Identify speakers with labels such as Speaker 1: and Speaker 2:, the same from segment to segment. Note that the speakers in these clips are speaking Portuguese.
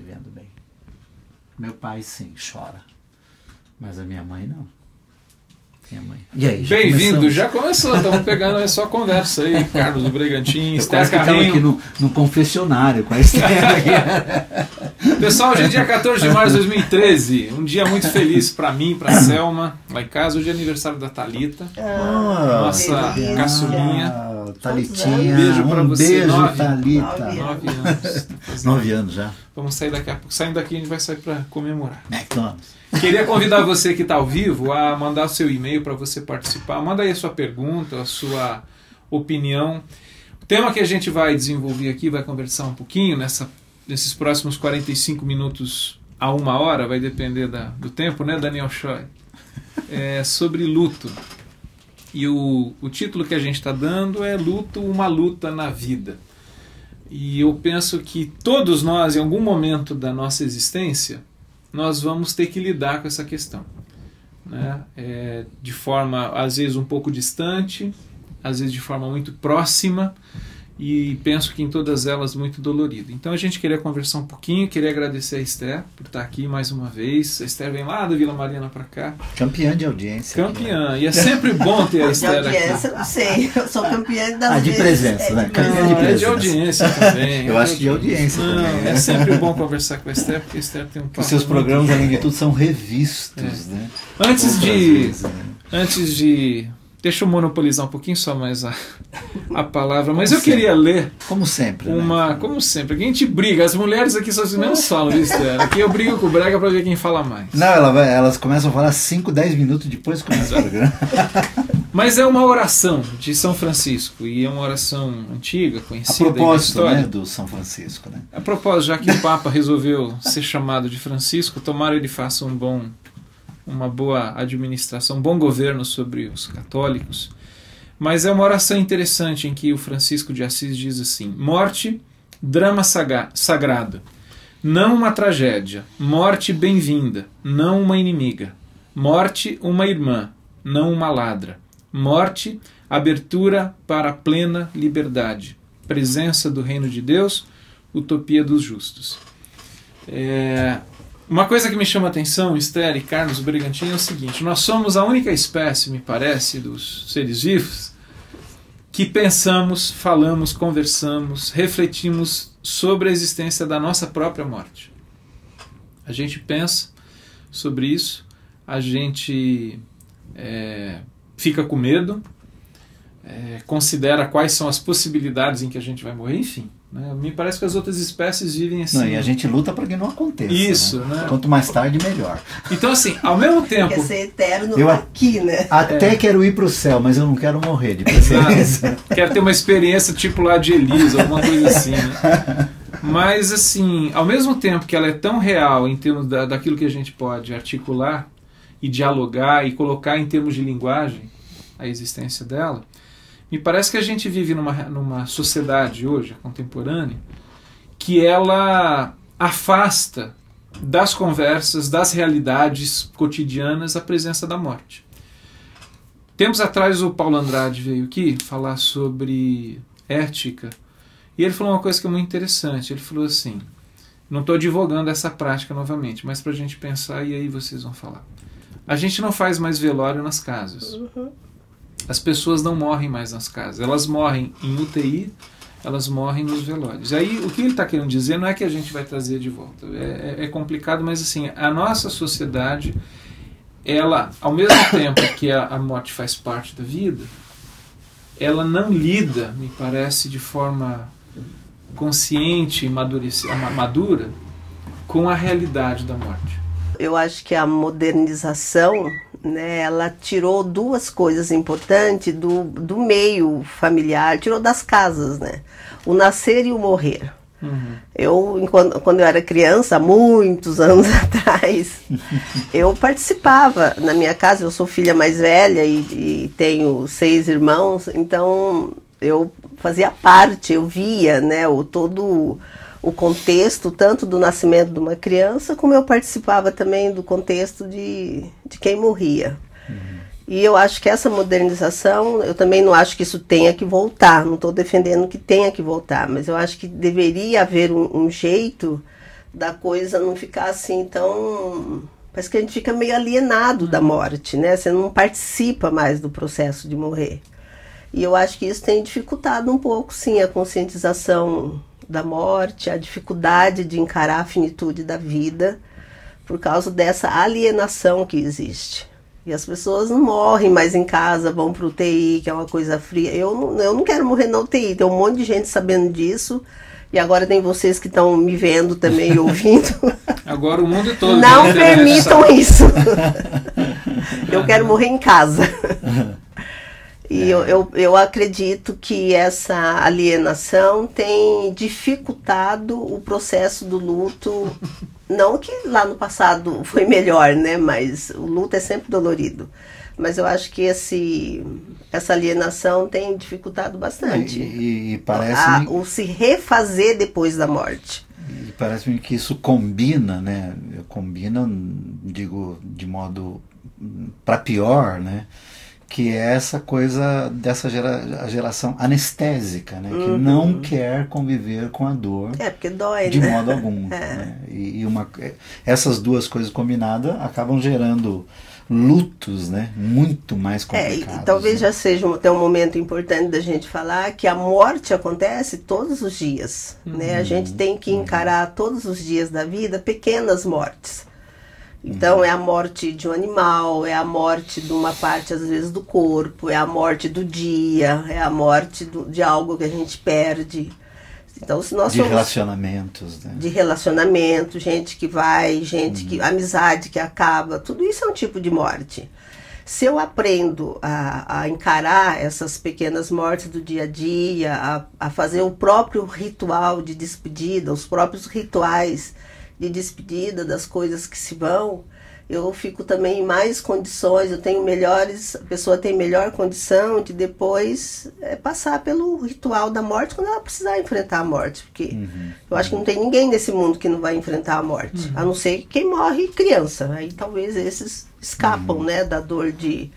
Speaker 1: vivendo bem. Meu pai, sim, chora. Mas a minha mãe, não. Minha mãe. E aí,
Speaker 2: bem-vindo, já começou. Estamos pegando a sua conversa aí, Carlos do Bregantin, Esther
Speaker 1: Carrinho. Aqui no confessionário com a Esther aqui.
Speaker 2: Pessoal, hoje é dia 14 de março de 2013. Um dia muito feliz para mim, para Selma, lá em casa. Hoje é aniversário da Thalita, nossa caçulinha.
Speaker 1: Thalitinha,
Speaker 2: beijo para você.
Speaker 1: Beijo,
Speaker 2: 9
Speaker 1: anos. 9 anos já.
Speaker 2: Vamos sair daqui a pouco. Saindo daqui, a gente vai sair para comemorar.
Speaker 1: McDonald's.
Speaker 2: Queria convidar você que está ao vivo a mandar o seu e-mail para você participar. Manda aí a sua pergunta, a sua opinião. O tema que a gente vai desenvolver aqui, vai conversar um pouquinho nesses próximos 45 minutos a 1 hora, vai depender do tempo, né, Daniel Choi? É sobre luto. E o título que a gente está dando é Luto, uma luta na vida. E eu penso que todos nós, em algum momento da nossa existência, nós vamos ter que lidar com essa questão, né? De forma, às vezes, um pouco distante, às vezes de forma muito próxima, e penso que em todas elas muito dolorida. Então a gente queria conversar um pouquinho, queria agradecer a Esther por estar aqui mais uma vez. A Esther vem lá da Vila Mariana para cá.
Speaker 1: Campeã de audiência.
Speaker 2: Campeã, e é sempre bom ter a Esther aqui.
Speaker 3: De audiência, não sei, eu sou campeã das
Speaker 1: de presença, né? Campeã de presença.
Speaker 2: É de audiência também.
Speaker 1: Eu acho de audiência também.
Speaker 2: É sempre bom conversar com a Esther, porque a Esther tem um papo.
Speaker 1: Os seus programas, além de tudo, são revistos, né?
Speaker 2: Antes de deixa eu monopolizar um pouquinho só mais a palavra, mas eu queria ler.
Speaker 1: Como sempre.
Speaker 2: Como sempre. Aqui a gente briga, as mulheres aqui só menos falam, viu, Esther? Aqui eu brigo com o Brega pra ver quem fala mais.
Speaker 1: Não, elas começam a falar 5, 10 minutos depois que começa o programa.
Speaker 2: Mas é uma oração de São Francisco, e é uma oração antiga, conhecida.
Speaker 1: A propósito, né, do São Francisco, né?
Speaker 2: A propósito, já que o Papa resolveu ser chamado de Francisco, tomara ele faça uma boa administração, um bom governo sobre os católicos. Mas é uma oração interessante em que o Francisco de Assis diz assim: morte, drama sagrado, não uma tragédia, morte bem-vinda, não uma inimiga, morte, uma irmã, não uma ladra, morte, abertura para a plena liberdade, presença do reino de Deus, utopia dos justos. Uma coisa que me chama a atenção, Esther e Carlos Bregantin, é o seguinte: nós somos a única espécie, me parece, dos seres vivos que pensamos, falamos, conversamos, refletimos sobre a existência da nossa própria morte. A gente pensa sobre isso, a gente fica com medo, considera quais são as possibilidades em que a gente vai morrer, enfim. Né? Me parece que as outras espécies vivem assim.
Speaker 1: Não, e a gente luta para que não aconteça.
Speaker 2: Isso, né?
Speaker 1: Quanto mais tarde, melhor.
Speaker 2: Então, assim, ao mesmo tempo.
Speaker 3: Quer ser eterno aqui, né?
Speaker 1: Até quero ir para o céu, mas eu não quero morrer de preferência.
Speaker 2: Quero ter uma experiência tipo lá de Elisa, alguma coisa assim, né? Mas, assim, ao mesmo tempo que ela é tão real em termos daquilo que a gente pode articular e dialogar e colocar em termos de linguagem a existência dela, me parece que a gente vive numa sociedade hoje, contemporânea, que ela afasta das conversas, das realidades cotidianas, a presença da morte. Tempos atrás o Paulo Andrade veio aqui falar sobre ética, e ele falou uma coisa que é muito interessante. Ele falou assim, não estou advogando essa prática novamente, mas para a gente pensar, e aí vocês vão falar. A gente não faz mais velório nas casas.
Speaker 3: Uhum.
Speaker 2: As pessoas não morrem mais nas casas. Elas morrem em UTI, elas morrem nos velórios. E aí, o que ele está querendo dizer não é que a gente vai trazer de volta. É complicado, mas assim, a nossa sociedade, ela, ao mesmo tempo que a morte faz parte da vida, ela não lida, me parece, de forma consciente e madura com a realidade da morte.
Speaker 3: Eu acho que a modernização, né, ela tirou duas coisas importantes do meio familiar, tirou das casas, né? O nascer e o morrer. Uhum. Quando eu era criança, há muitos anos atrás, eu participava na minha casa. Eu sou filha mais velha e tenho 6 irmãos, então eu fazia parte, eu via, né, todo o contexto, tanto do nascimento de uma criança, como eu participava também do contexto de quem morria. Uhum. E eu acho que essa modernização, eu também não acho que isso tenha que voltar, não estou defendendo que tenha que voltar, mas eu acho que deveria haver um jeito da coisa não ficar assim tão... Parece que a gente fica meio alienado da morte, né? Você não participa mais do processo de morrer. E eu acho que isso tem dificultado um pouco, sim, a conscientização da morte, a dificuldade de encarar a finitude da vida, por causa dessa alienação que existe. E as pessoas não morrem mais em casa, vão para o UTI, que é uma coisa fria. Eu não quero morrer na UTI, tem um monte de gente sabendo disso. E agora tem vocês que estão me vendo também e ouvindo.
Speaker 2: Agora o mundo todo.
Speaker 3: Não permitam isso. Eu quero morrer em casa. E eu acredito que essa alienação tem dificultado o processo do luto. Não que lá no passado foi melhor, né? Mas o luto é sempre dolorido. Mas eu acho que essa alienação tem dificultado bastante.
Speaker 1: E parece
Speaker 3: o se refazer depois da morte.
Speaker 1: E parece-me que isso combina, né? Combina, digo, de modo para pior, né? Que é essa coisa dessa geração anestésica, né? Que não quer conviver com a dor.
Speaker 3: Porque dói,
Speaker 1: de
Speaker 3: né?
Speaker 1: modo algum. Né? Essas duas coisas combinadas acabam gerando lutos, né, muito mais complicados.
Speaker 3: E talvez
Speaker 1: né?
Speaker 3: já seja até um momento importante da gente falar que a morte acontece todos os dias. Né? A gente tem que encarar todos os dias da vida pequenas mortes. Então é a morte de um animal, é a morte de uma parte às vezes do corpo, é a morte do dia, é a morte de algo que a gente perde. Então, se nós
Speaker 1: relacionamentos, né?
Speaker 3: De relacionamento, gente que vai, amizade que acaba, tudo isso é um tipo de morte. Se eu aprendo a encarar essas pequenas mortes do dia a dia, a fazer o próprio ritual de despedida, os próprios rituais de despedida das coisas que se vão, eu fico também em mais condições, a pessoa tem melhor condição de depois passar pelo ritual da morte quando ela precisar enfrentar a morte, porque eu acho que não tem ninguém nesse mundo que não vai enfrentar a morte, a não ser quem morre criança, aí talvez esses escapam, né, da dor de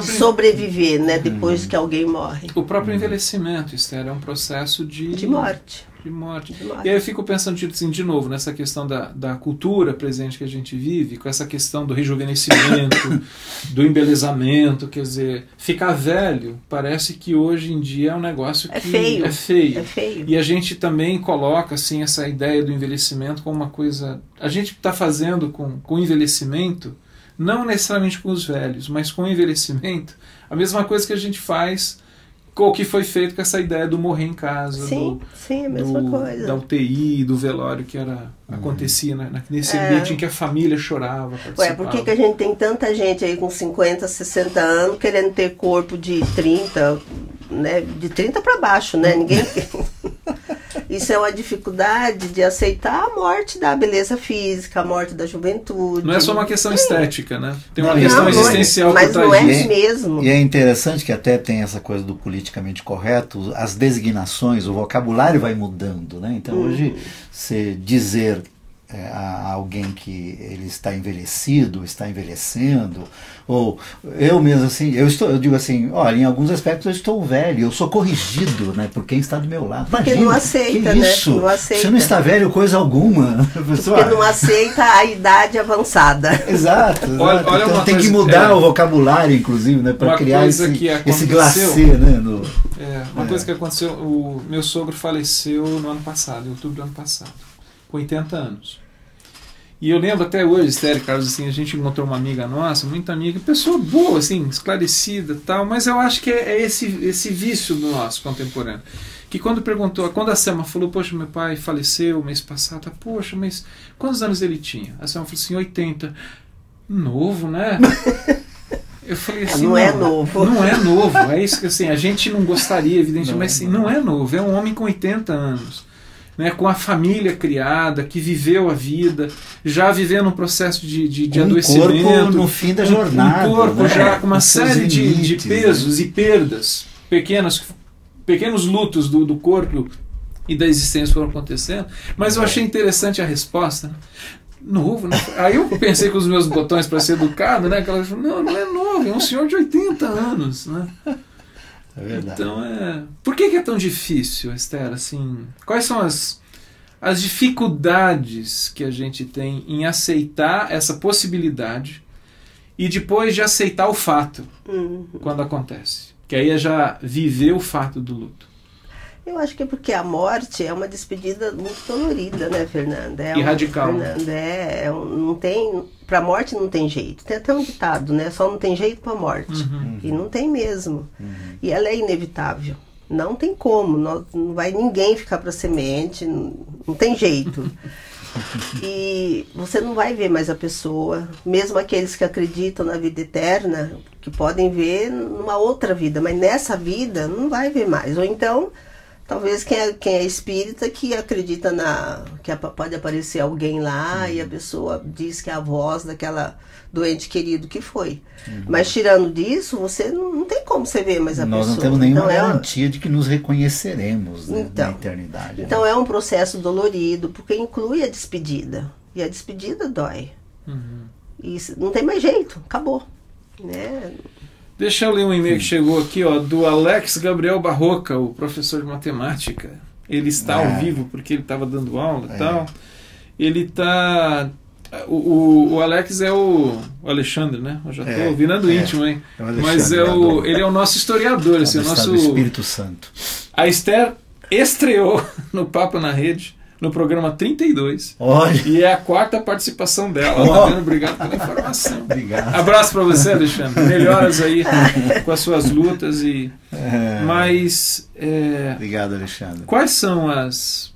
Speaker 3: sobreviver, né, depois que alguém morre.
Speaker 2: O próprio envelhecimento, Esther, é um processo de
Speaker 3: morte.
Speaker 2: E aí eu fico pensando assim, de novo nessa questão da cultura presente que a gente vive, com essa questão do rejuvenescimento, do embelezamento, quer dizer, ficar velho parece que hoje em dia é um negócio que é feio. E a gente também coloca assim, essa ideia do envelhecimento como uma coisa... A gente está fazendo com o envelhecimento, não necessariamente com os velhos, mas com o envelhecimento, a mesma coisa que a gente faz o que foi feito com essa ideia do morrer em casa,
Speaker 3: sim, a mesma coisa.
Speaker 2: Da UTI, do velório que acontecia nesse ambiente em que a família chorava.
Speaker 3: Por que a gente tem tanta gente aí com 50, 60 anos querendo ter corpo de 30, né? De 30 para baixo, né? Ninguém... Isso é uma dificuldade de aceitar a morte da beleza física, a morte da juventude.
Speaker 2: Não é só uma questão estética, né? Tem uma questão existencial por trás disso.
Speaker 3: Mas não é mesmo.
Speaker 1: E é interessante que até tem essa coisa do politicamente correto, as designações, o vocabulário vai mudando, né? Então hoje, você dizer a alguém que ele está envelhecido, está envelhecendo, ou eu mesmo assim, eu digo assim, olha, em alguns aspectos eu estou velho, eu sou corrigido, né, por quem está do meu lado.
Speaker 3: Porque
Speaker 1: imagina,
Speaker 3: não aceita,
Speaker 1: que
Speaker 3: né?
Speaker 1: isso?
Speaker 3: Não aceita.
Speaker 1: Você não está velho coisa alguma.
Speaker 3: Porque não aceita a idade avançada.
Speaker 1: Exato.
Speaker 2: Olha
Speaker 1: então tem que mudar o vocabulário, inclusive, né, para criar esse glacê, né?
Speaker 2: Uma coisa que aconteceu, o meu sogro faleceu no ano passado, em outubro do ano passado, com 80 anos. E eu lembro até hoje, Esther, Carlos, assim, a gente encontrou uma amiga nossa, muito amiga, pessoa boa, assim, esclarecida e tal, mas eu acho que é esse vício do nosso contemporâneo. Que quando a Selma falou, poxa, meu pai faleceu mês passado, poxa, mas quantos anos ele tinha? A Selma falou assim, 80. Novo, né? Eu falei assim,
Speaker 3: não é novo.
Speaker 2: Não é novo, é isso que assim, a gente não gostaria, evidentemente, mas assim, não é novo, é um homem com 80 anos. Né, com a família criada, que viveu a vida, já vivendo um processo de adoecimento.
Speaker 1: Corpo no fim da jornada.
Speaker 2: Um corpo, né? Já com uma
Speaker 1: com
Speaker 2: série
Speaker 1: limites,
Speaker 2: de pesos, né? E perdas, pequenos lutos do corpo e da existência foram acontecendo. Mas eu achei interessante a resposta. Né? Novo, né? Aí eu pensei com os meus botões para ser educado, né? Que ela falou, não é novo, é um senhor de 80 anos, né?
Speaker 1: É verdade.
Speaker 2: Então, por que é tão difícil, Esther? Assim, quais são as as dificuldades que a gente tem em aceitar essa possibilidade e depois de aceitar o fato quando acontece. Que aí é já viver o fato do luto.
Speaker 3: Eu acho que é porque a morte é uma despedida muito dolorida, né, Fernanda?
Speaker 2: E radical.
Speaker 3: Fernanda, não tem, pra morte não tem jeito. Tem até um ditado, né? Só não tem jeito pra morte. E não tem mesmo. E ela é inevitável. Não tem como. Não vai ninguém ficar pra semente. Não tem jeito. E você não vai ver mais a pessoa. Mesmo aqueles que acreditam na vida eterna, que podem ver numa outra vida. Mas nessa vida, não vai ver mais. Ou então... Talvez quem é espírita que acredita que pode aparecer alguém lá e a pessoa diz que é a voz daquela doente querido que foi. Mas tirando disso, você não tem como você ver mais a pessoa.
Speaker 1: Nós não temos nenhuma garantia de que nos reconheceremos, né, na eternidade.
Speaker 3: Então é um processo dolorido, porque inclui a despedida. E a despedida dói. E não tem mais jeito, acabou. Né?
Speaker 2: Deixa eu ler um e-mail que chegou aqui, ó, do Alex Gabriel Barroca, o professor de matemática. Ele está ao vivo porque ele estava dando aula e tal. Ele está... O Alex é o Alexandre, né? Eu já estou virando íntimo, hein? Mas ele é o nosso historiador. Assim, o nosso
Speaker 1: Espírito Santo.
Speaker 2: A Esther estreou no Papo na Rede, no programa 32.
Speaker 1: Olha.
Speaker 2: E é a 4ª participação dela. Tá vendo? Obrigado pela informação.
Speaker 1: Obrigado.
Speaker 2: Abraço para você, Alexandre. Melhoras aí com as suas lutas. Mas...
Speaker 1: Obrigado, Alexandre.
Speaker 2: Quais são as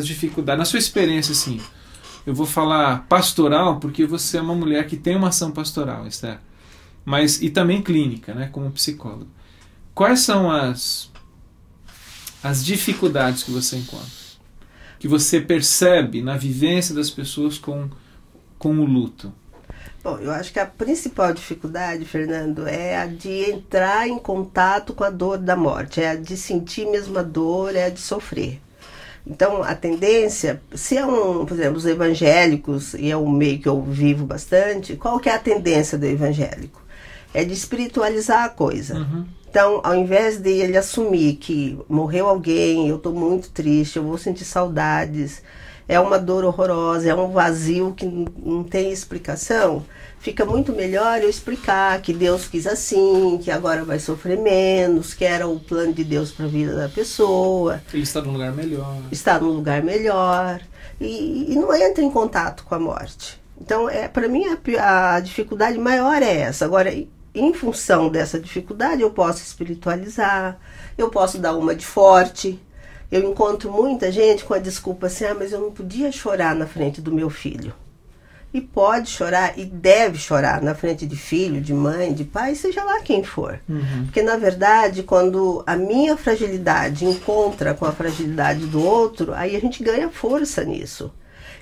Speaker 2: dificuldades? Na sua experiência, assim, eu vou falar pastoral, porque você é uma mulher que tem uma ação pastoral, Esther. E também clínica, né, como psicóloga. Quais são as dificuldades que você encontra? Que você percebe na vivência das pessoas com o luto?
Speaker 3: Bom, eu acho que a principal dificuldade, Fernando, é a de entrar em contato com a dor da morte, é a de sentir mesmo a dor, é a de sofrer. Então, a tendência, se é por exemplo, os evangélicos, e é um meio que eu vivo bastante, qual que é a tendência do evangélico? É de espiritualizar a coisa. Então, ao invés de ele assumir que morreu alguém, eu estou muito triste, eu vou sentir saudades, é uma dor horrorosa, é um vazio que não tem explicação, fica muito melhor eu explicar que Deus quis assim, que agora vai sofrer menos, que era o plano de Deus para a vida da pessoa.
Speaker 2: Ele está num lugar melhor.
Speaker 3: Está num lugar melhor. E não entra em contato com a morte. Então, para mim, a dificuldade maior é essa. Agora, em função dessa dificuldade, eu posso espiritualizar, eu posso dar uma de forte. Eu encontro muita gente com a desculpa assim, mas eu não podia chorar na frente do meu filho. E pode chorar, e deve chorar na frente de filho, de mãe, de pai, seja lá quem for. Porque, na verdade, quando a minha fragilidade encontra com a fragilidade do outro, aí a gente ganha força nisso.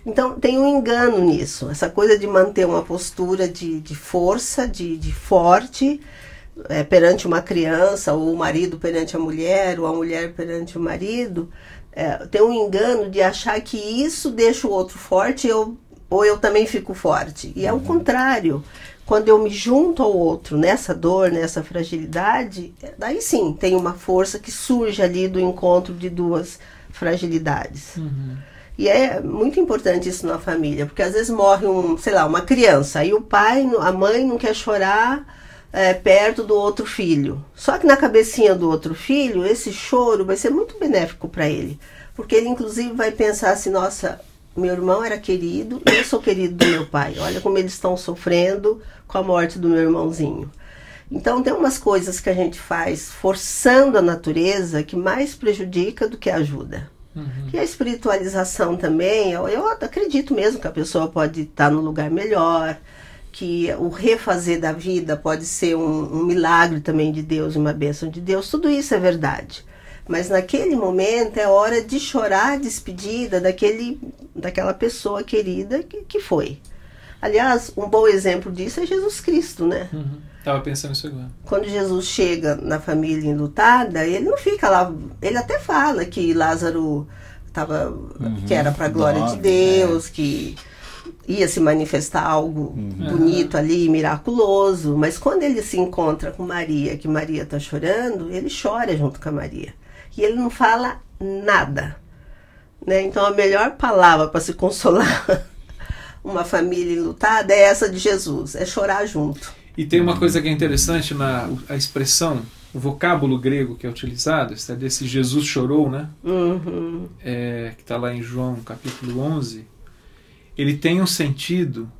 Speaker 3: Então, tem um engano nisso. Essa coisa de manter uma postura de força, de forte, perante uma criança, ou o marido perante a mulher, ou a mulher perante o marido, tem um engano de achar que isso deixa o outro forte ou eu também fico forte. E é o contrário. Quando eu me junto ao outro nessa dor, nessa fragilidade, daí sim tem uma força que surge ali do encontro de duas fragilidades. E é muito importante isso na família, porque às vezes morre uma criança, aí o pai, a mãe não quer chorar perto do outro filho. Só que na cabecinha do outro filho, esse choro vai ser muito benéfico para ele, porque ele inclusive vai pensar assim, nossa, meu irmão era querido e eu sou querido do meu pai. Olha como eles estão sofrendo com a morte do meu irmãozinho. Então tem umas coisas que a gente faz forçando a natureza que mais prejudica do que ajuda. E a espiritualização também, eu acredito mesmo que a pessoa pode estar num lugar melhor, que o refazer da vida pode ser um milagre também de Deus, uma bênção de Deus, tudo isso é verdade. Mas naquele momento é hora de chorar a despedida daquela pessoa querida que foi. Aliás, um bom exemplo disso é Jesus Cristo, né?
Speaker 2: Estava pensando isso agora.
Speaker 3: Quando Jesus chega na família enlutada, ele não fica lá. Ele até fala que Lázaro que era para a glória de Deus, que ia se manifestar algo bonito ali, miraculoso. Mas quando ele se encontra com Maria, que Maria está chorando, ele chora junto com a Maria. E ele não fala nada. né? Então a melhor palavra para se consolar uma família enlutada é essa de Jesus, é chorar junto.
Speaker 2: E tem uma coisa que é interessante a expressão, o vocábulo grego que é utilizado, desse Jesus chorou, né?
Speaker 3: Uhum.
Speaker 2: Que está lá em João capítulo 11, ele tem um sentido,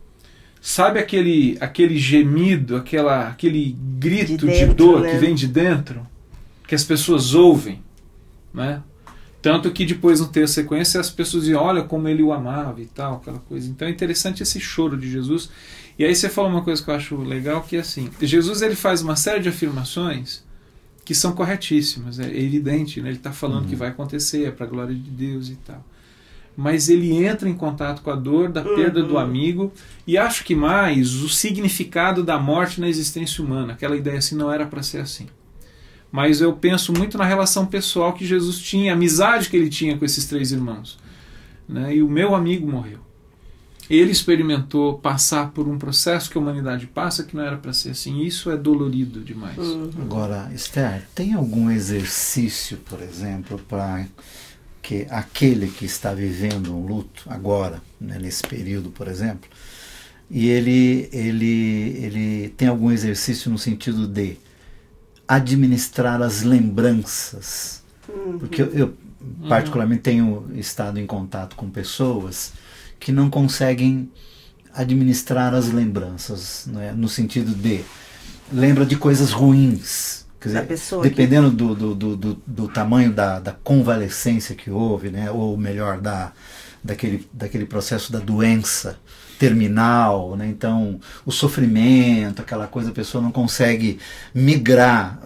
Speaker 2: sabe aquele gemido, aquele grito de dor, né, que vem de dentro, que as pessoas ouvem, né? Tanto que depois no texto sequência as pessoas dizem, olha como ele o amava e tal, aquela coisa. Então é interessante esse choro de Jesus. E aí você fala uma coisa que eu acho legal, que é assim, Jesus ele faz uma série de afirmações que são corretíssimas, é evidente, né? Ele está falando que vai acontecer, é para a glória de Deus e tal. Mas ele entra em contato com a dor da perda do amigo, e acho que mais o significado da morte na existência humana, aquela ideia assim, não era para ser assim. Mas eu penso muito na relação pessoal que Jesus tinha, a amizade que ele tinha com esses 3 irmãos, né? E o meu amigo morreu. Ele experimentou passar por um processo que a humanidade passa que não era para ser assim. Isso é dolorido demais.
Speaker 1: Agora, Esther, tem algum exercício, por exemplo, para que aquele que está vivendo um luto agora, né, nesse período, por exemplo, e ele tem algum exercício no sentido de administrar as lembranças? Porque eu particularmente tenho estado em contato com pessoas que não conseguem administrar as lembranças, né, no sentido de lembra de coisas ruins. Quer dizer, dependendo do tamanho da convalescência que houve, né, ou melhor, daquele processo da doença terminal, né, então o sofrimento, aquela coisa, a pessoa não consegue migrar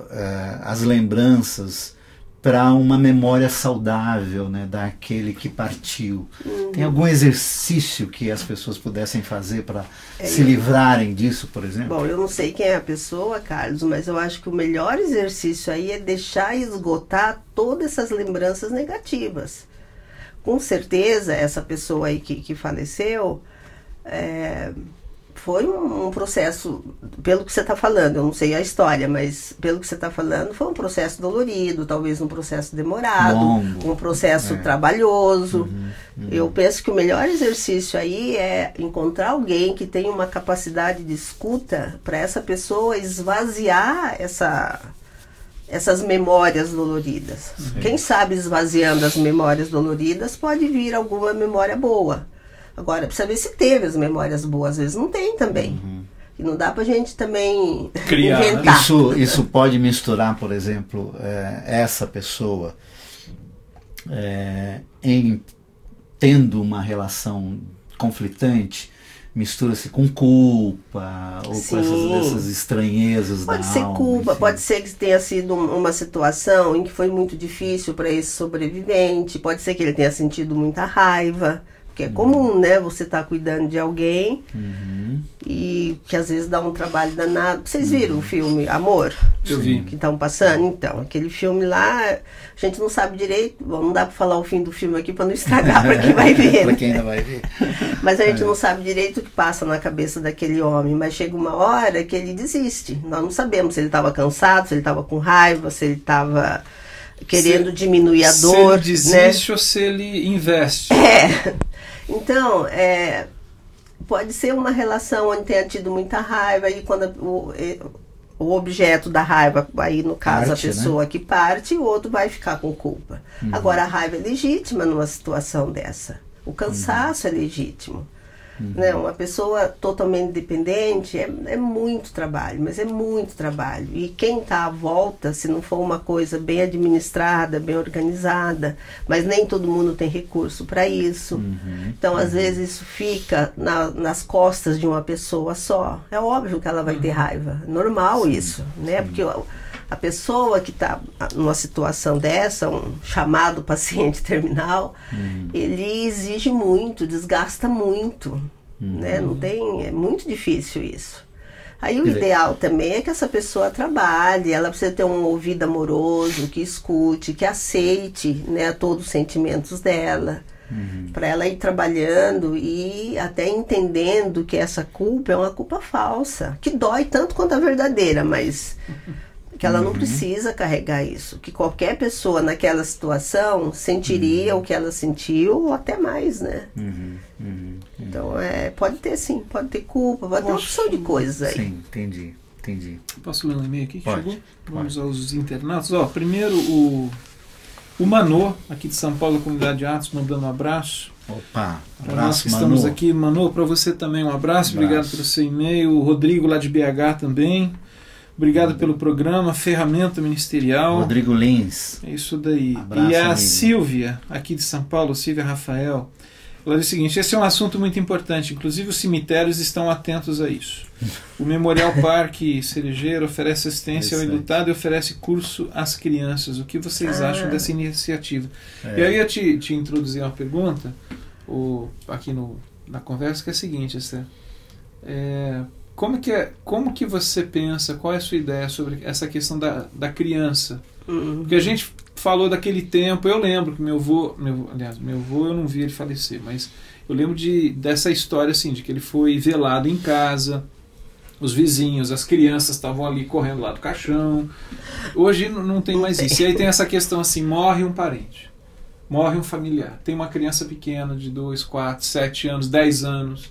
Speaker 1: as lembranças para uma memória saudável, né, daquele que partiu. Tem algum exercício que as pessoas pudessem fazer para se livrarem disso, por exemplo?
Speaker 3: Bom, eu não sei quem é a pessoa, Carlos, mas eu acho que o melhor exercício aí é deixar esgotar todas essas lembranças negativas. Com certeza, essa pessoa aí que faleceu, foi um processo, pelo que você está falando, eu não sei a história, mas pelo que você está falando, foi um processo dolorido, talvez um processo demorado, um processo trabalhoso. Eu penso que o melhor exercício aí é encontrar alguém que tenha uma capacidade de escuta para essa pessoa esvaziar essas memórias doloridas. Quem sabe esvaziando as memórias doloridas pode vir alguma memória boa. Agora, precisa ver se teve as memórias boas, às vezes não tem também. E não dá pra gente também inventar.
Speaker 1: Isso pode misturar, por exemplo, essa pessoa tendo uma relação conflitante, mistura-se com culpa, ou com essas estranhezas da alma.
Speaker 3: Pode ser culpa, pode ser que tenha sido uma situação em que foi muito difícil para esse sobrevivente, pode ser que ele tenha sentido muita raiva. Porque é comum, né? Você tá cuidando de alguém e que às vezes dá um trabalho danado. Vocês viram o filme Amor?
Speaker 2: Eu vi.
Speaker 3: Que estão passando? Então, aquele filme lá, a gente não sabe direito. Bom, não dá para falar o fim do filme aqui para não estragar para quem vai ver.
Speaker 1: Para quem ainda vai ver.
Speaker 3: Mas a gente não sabe direito o que passa na cabeça daquele homem. Mas chega uma hora que ele desiste. Nós não sabemos se ele estava cansado, se ele estava com raiva, se ele estava querendo diminuir a dor.
Speaker 2: Se ele desiste, né? Ou se ele investe.
Speaker 3: Então, pode ser uma relação onde tenha tido muita raiva, e quando o objeto da raiva, aí no caso a pessoa, né, que parte, o outro vai ficar com culpa. Agora, a raiva é legítima numa situação dessa. O cansaço é legítimo. Né? Uma pessoa totalmente dependente é muito trabalho, mas é muito trabalho. E quem está à volta, se não for uma coisa bem administrada, bem organizada, mas nem todo mundo tem recurso para isso. Então, às vezes, isso fica nas costas de uma pessoa só. É óbvio que ela vai ter raiva. Normal isso, né? Porque a pessoa que está numa situação dessa, um chamado paciente terminal, ele exige muito, desgasta muito, né? Não tem, é muito difícil isso. Aí o ideal também é que essa pessoa trabalhe, ela precisa ter um ouvido amoroso, que escute, que aceite, né, todos os sentimentos dela, para ela ir trabalhando e até entendendo que essa culpa é uma culpa falsa, que dói tanto quanto a verdadeira, mas que ela não precisa carregar isso, que qualquer pessoa naquela situação sentiria o que ela sentiu ou até mais, né? Então, pode ter sim, pode ter culpa, pode ter uma opção de coisas aí.
Speaker 1: Sim, entendi.
Speaker 2: Posso ler um e-mail aqui que
Speaker 1: Pode,
Speaker 2: chegou? Vamos aos internatos. Ó, primeiro o Manô, aqui de São Paulo, Comunidade de Atos, mandando um abraço.
Speaker 1: Opa,
Speaker 2: Para nós que estamos aqui, Manô, para você também um abraço. Obrigado pelo seu e-mail. O Rodrigo lá de BH também. Obrigado pelo programa, Ferramenta Ministerial.
Speaker 1: Rodrigo Lins.
Speaker 2: É isso daí.
Speaker 1: Abraço,
Speaker 2: e a
Speaker 1: amigo.
Speaker 2: Silvia, aqui de São Paulo, Silvia Rafael, ela diz o seguinte: esse é um assunto muito importante, inclusive os cemitérios estão atentos a isso. O Memorial Parque Cerejeiro oferece assistência ao enlutado e oferece curso às crianças. O que vocês acham dessa iniciativa? E aí eu te introduzir uma pergunta aqui na conversa, que é a seguinte, Esther. Como que você pensa, qual é a sua ideia sobre essa questão da criança? Porque a gente falou daquele tempo, eu lembro que meu avô eu não vi ele falecer, mas eu lembro dessa história assim, de que ele foi velado em casa, os vizinhos, as crianças estavam ali correndo lá do caixão. Hoje não tem mais isso. E aí tem essa questão assim, morre um parente, morre um familiar, tem uma criança pequena de 2, 4, 7 anos, 10 anos.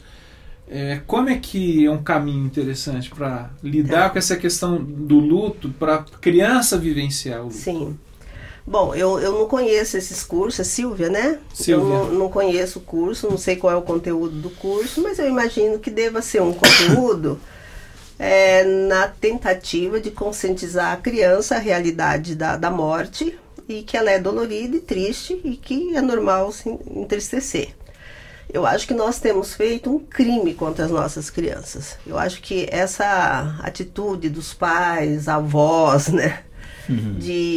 Speaker 2: Como é que é um caminho interessante para lidar com essa questão do luto, para a criança vivenciar o luto?
Speaker 3: Sim. Bom, eu não conheço esses cursos, é Silvia, né?
Speaker 2: Silvia.
Speaker 3: Eu não conheço o curso, não sei qual é o conteúdo do curso, mas eu imagino que deva ser um conteúdo na tentativa de conscientizar a criança a realidade da morte e que ela é dolorida e triste e que é normal se entristecer. Eu acho que nós temos feito um crime contra as nossas crianças. Eu acho que essa atitude dos pais, avós, né?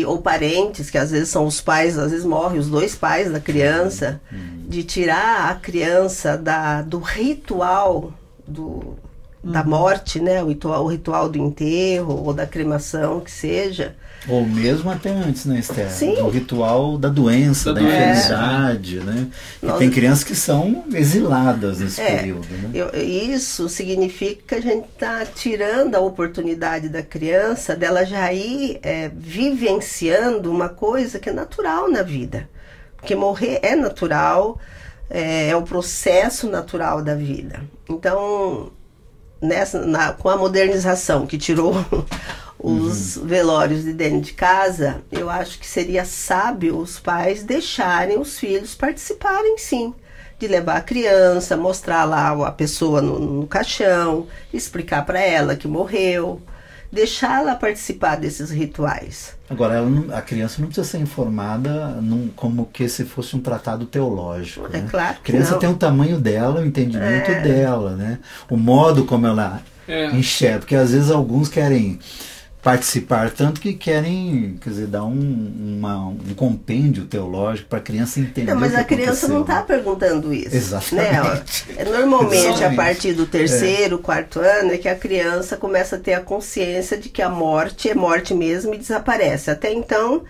Speaker 3: Ou parentes, que às vezes são os pais, às vezes morrem os dois pais da criança, de tirar a criança do ritual da morte, né? O ritual do enterro ou da cremação, que seja.
Speaker 1: Ou mesmo até antes, né, Esther?
Speaker 3: Sim.
Speaker 1: O ritual da doença, da enfermidade, né? E tem crianças que são exiladas nesse período, né?
Speaker 3: Isso significa que a gente está tirando a oportunidade da criança dela já ir vivenciando uma coisa que é natural na vida. Porque morrer é natural, é o processo natural da vida. Então, com a modernização que tirou os velórios de dentro de casa, eu acho que seria sábio os pais deixarem os filhos participarem, sim, de levar a criança, mostrar lá a pessoa no caixão, explicar para ela que morreu, deixá-la participar desses rituais.
Speaker 1: Agora, a criança não precisa ser informada como que se fosse um tratado teológico, né?
Speaker 3: Claro que
Speaker 1: a criança
Speaker 3: não.
Speaker 1: tem o tamanho dela, o entendimento dela, né? O modo como ela enxerga, porque às vezes alguns querem participar tanto que querem, quer dizer, dar um compêndio teológico para a criança entender.
Speaker 3: Não, mas
Speaker 1: o que
Speaker 3: a criança não está perguntando isso.
Speaker 1: Exatamente.
Speaker 3: Né? Normalmente, a partir do 3º, 4º ano, é que a criança começa a ter a consciência de que a morte é morte mesmo e desaparece. Até então,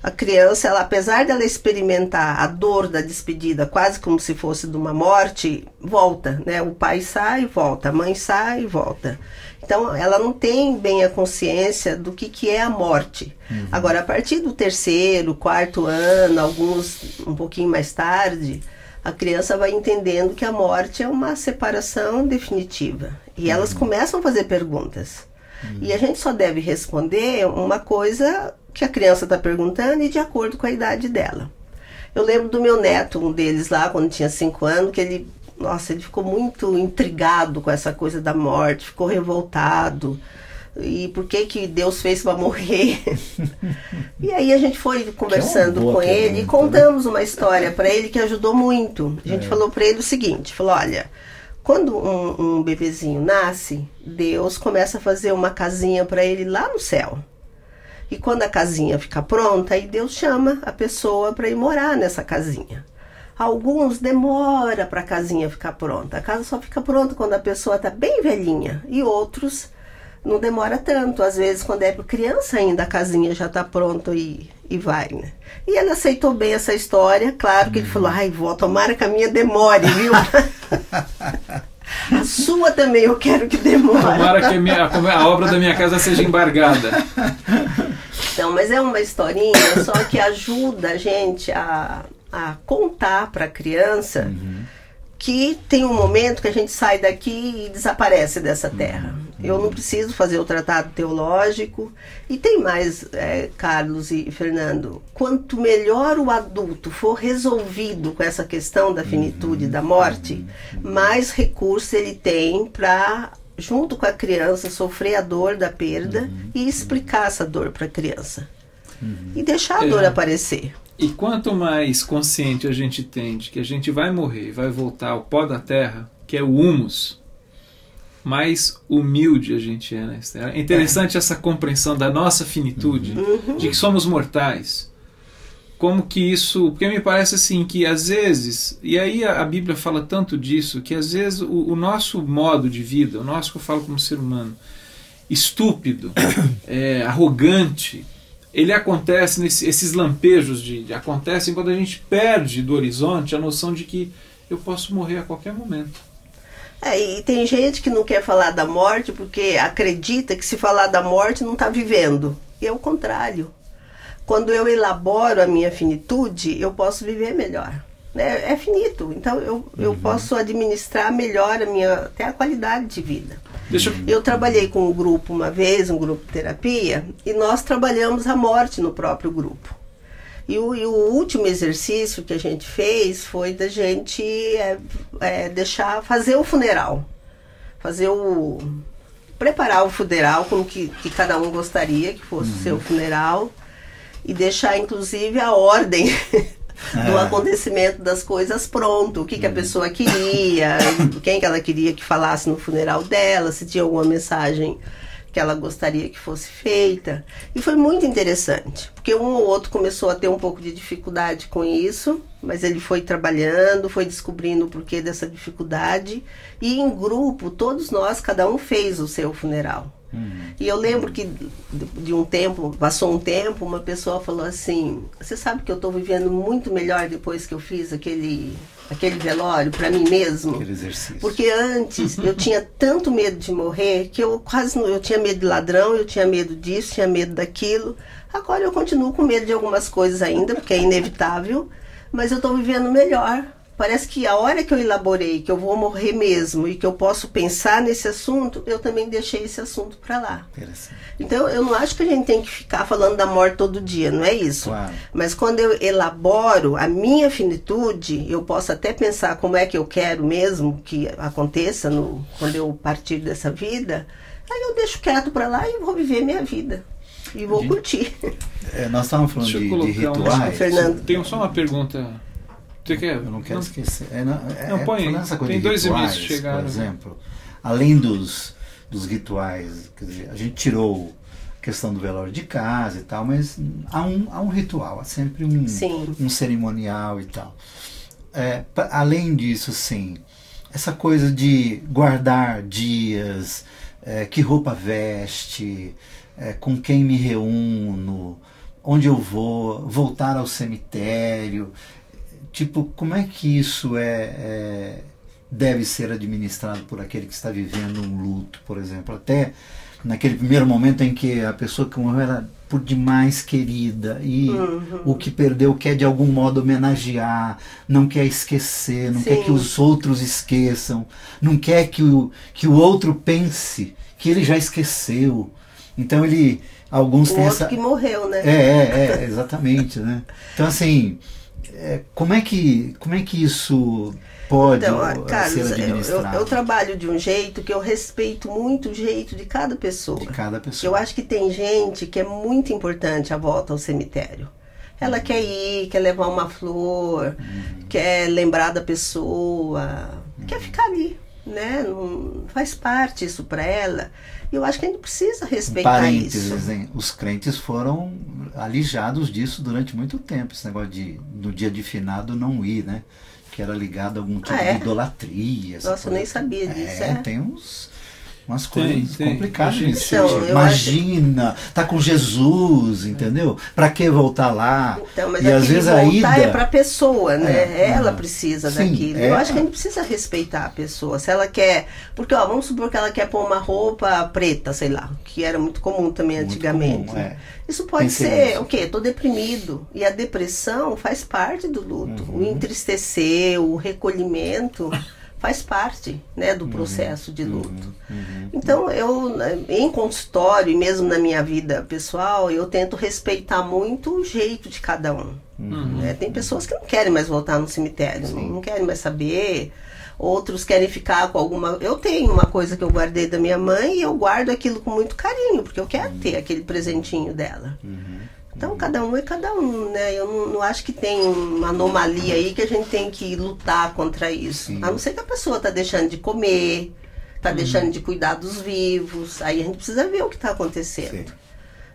Speaker 3: a criança, apesar dela experimentar a dor da despedida quase como se fosse de uma morte, volta, né? O pai sai e volta, a mãe sai e volta. Então, ela não tem bem a consciência do que é a morte. Agora, a partir do 3º, 4º ano, alguns um pouquinho mais tarde, a criança vai entendendo que a morte é uma separação definitiva. E elas começam a fazer perguntas. E a gente só deve responder uma coisa que a criança está perguntando e de acordo com a idade dela. Eu lembro do meu neto, um deles lá, quando tinha 5 anos, que ele ficou muito intrigado com essa coisa da morte, ficou revoltado. E por que Deus fez para morrer? E aí a gente foi conversando com ele e contamos uma história para ele que ajudou muito. A gente falou para ele o seguinte, falou, olha, quando um bebezinho nasce, Deus começa a fazer uma casinha para ele lá no céu. E quando a casinha fica pronta, aí Deus chama a pessoa para ir morar nessa casinha. Alguns demora para a casinha ficar pronta. A casa só fica pronta quando a pessoa está bem velhinha. E outros não demora tanto. Às vezes, quando é para criança ainda, a casinha já está pronta e vai, né? E ele aceitou bem essa história. Claro que ele falou, ai, vó, tomara que a minha demore, viu? A sua também eu quero que demore.
Speaker 2: Tomara que a obra da minha casa seja embargada.
Speaker 3: Então, mas é uma historinha só que ajuda a gente a contar para a criança que tem um momento que a gente sai daqui e desaparece dessa terra. Eu não preciso fazer o tratado teológico. E tem mais, Carlos e Fernando, quanto melhor o adulto for resolvido com essa questão da finitude da morte, mais recurso ele tem para, junto com a criança, sofrer a dor da perda e explicar essa dor para a criança. E deixar a dor aparecer.
Speaker 2: E quanto mais consciente a gente tem de que a gente vai morrer e vai voltar ao pó da terra, que é o humus, mais humilde a gente é, né? É interessante essa compreensão da nossa finitude, de que somos mortais. Como que isso... Porque me parece assim que às vezes, e aí a Bíblia fala tanto disso, que às vezes o nosso modo de vida, o nosso que eu falo como ser humano, estúpido, arrogante, ele acontece, esses lampejos acontecem quando a gente perde do horizonte a noção de que eu posso morrer a qualquer momento.
Speaker 3: E tem gente que não quer falar da morte porque acredita que se falar da morte não está vivendo. E é o contrário. Quando eu elaboro a minha finitude, eu posso viver melhor. É finito, então eu posso administrar melhor até a qualidade de vida. Eu trabalhei com um grupo uma vez, um grupo de terapia, e nós trabalhamos a morte no próprio grupo. E o último exercício que a gente fez foi da gente fazer o funeral. Preparar o funeral como que cada um gostaria que fosse o seu funeral. E deixar, inclusive, a ordem do acontecimento das coisas pronto. O que a pessoa queria, quem que ela queria que falasse no funeral dela, se tinha alguma mensagem que ela gostaria que fosse feita. E foi muito interessante, porque um ou outro começou a ter um pouco de dificuldade com isso, mas ele foi trabalhando, foi descobrindo o porquê dessa dificuldade, e em grupo, todos nós, cada um fez o seu funeral. E eu lembro que passou um tempo, uma pessoa falou assim: você sabe que eu estou vivendo muito melhor depois que eu fiz aquele velório para mim mesmo?
Speaker 1: Aquele exercício.
Speaker 3: Porque antes eu tinha tanto medo de morrer que eu tinha medo de ladrão, eu tinha medo disso, tinha medo daquilo. Agora eu continuo com medo de algumas coisas ainda, porque é inevitável, mas eu estou vivendo melhor. Parece que a hora que eu elaborei que eu vou morrer mesmo e que eu posso pensar nesse assunto, eu também deixei esse assunto para lá. Então eu não acho que a gente tem que ficar falando da morte todo dia, não é isso.
Speaker 1: Claro.
Speaker 3: Mas quando eu elaboro a minha finitude, eu posso até pensar como é que eu quero mesmo que aconteça quando eu partir dessa vida, aí eu deixo quieto para lá e vou viver minha vida. E vou curtir.
Speaker 1: Nós estávamos falando de rituais.
Speaker 3: Fernando.
Speaker 2: Tenho só uma pergunta.
Speaker 1: Eu não quero esquecer.
Speaker 2: Põe. Tem 2 e-mails que chegaram.
Speaker 1: Por exemplo, além dos rituais, quer dizer, a gente tirou a questão do velório de casa e tal, mas há um ritual, há sempre um cerimonial e tal. Além disso, sim, essa coisa de guardar dias, que roupa veste, com quem me reúno, onde eu vou, voltar ao cemitério. Tipo, como é que isso deve ser administrado por aquele que está vivendo um luto, por exemplo? Até naquele primeiro momento em que a pessoa que morreu era por demais querida e o que perdeu quer de algum modo homenagear, não quer esquecer, não quer que os outros esqueçam, não quer que o outro pense que ele já esqueceu. Então alguns têm essa...
Speaker 3: que morreu, né?
Speaker 1: Exatamente, né? Então assim... Como é que isso pode
Speaker 3: Carlos,
Speaker 1: ser administrado?
Speaker 3: Eu trabalho de um jeito que eu respeito muito o jeito de cada pessoa. Eu acho que tem gente que é muito importante a volta ao cemitério. Ela quer ir, quer levar uma flor, quer lembrar da pessoa, quer ficar ali, né? Não faz parte isso para ela. Eu acho que a gente precisa respeitar isso.
Speaker 1: Os crentes foram alijados disso durante muito tempo, esse negócio de no dia de finado não ir, né? Que era ligado a algum tipo de idolatria.
Speaker 3: Nossa, eu nem sabia disso.
Speaker 1: Tem umas coisas complicadas.
Speaker 3: Então,
Speaker 1: imagina, tá com Jesus, entendeu? Para que voltar lá?
Speaker 3: Então, mas
Speaker 1: e às vezes a ida
Speaker 3: é para a pessoa, né? Ela precisa
Speaker 1: sim,
Speaker 3: daquilo. Eu acho que a gente precisa respeitar a pessoa. Se ela quer, porque vamos supor que ela quer pôr uma roupa preta, sei lá, que era muito comum também muito antigamente. Comum, Isso pode ser o quê? Tô deprimido. E a depressão faz parte do luto. O entristecer, o recolhimento faz parte, né, do processo de luto. Então, eu, em consultório e mesmo na minha vida pessoal, eu tento respeitar muito o jeito de cada um. Né? Tem pessoas que não querem mais voltar no cemitério, não querem mais saber. Outros querem ficar com alguma... Eu tenho uma coisa que eu guardei da minha mãe e eu guardo aquilo com muito carinho, porque eu quero ter aquele presentinho dela. Então, cada um é cada um, né? Eu não acho que tem uma anomalia aí que a gente tem que lutar contra isso. A não ser que a pessoa está deixando de comer, está deixando de cuidar dos vivos. Aí a gente precisa ver o que está acontecendo.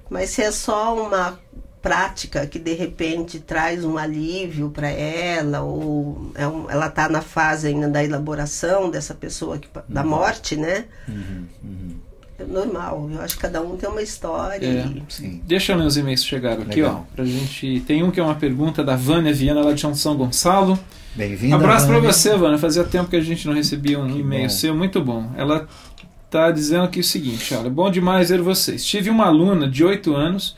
Speaker 3: Mas se é só uma prática que de repente traz um alívio para ela, ou ela está na fase ainda da elaboração dessa pessoa, da morte, né? É normal, eu acho que cada um tem uma história.
Speaker 2: Deixa eu ler os e-mails que chegaram aqui, ó, pra gente. Tem um que é uma pergunta da Vânia Viana, lá de São Gonçalo.
Speaker 1: Bem-vinda.
Speaker 2: Abraço para você, Vânia. Fazia tempo que a gente não recebia um e-mail seu, muito bom. Ela tá dizendo aqui o seguinte: olha, bom demais ver vocês. Tive uma aluna de 8 anos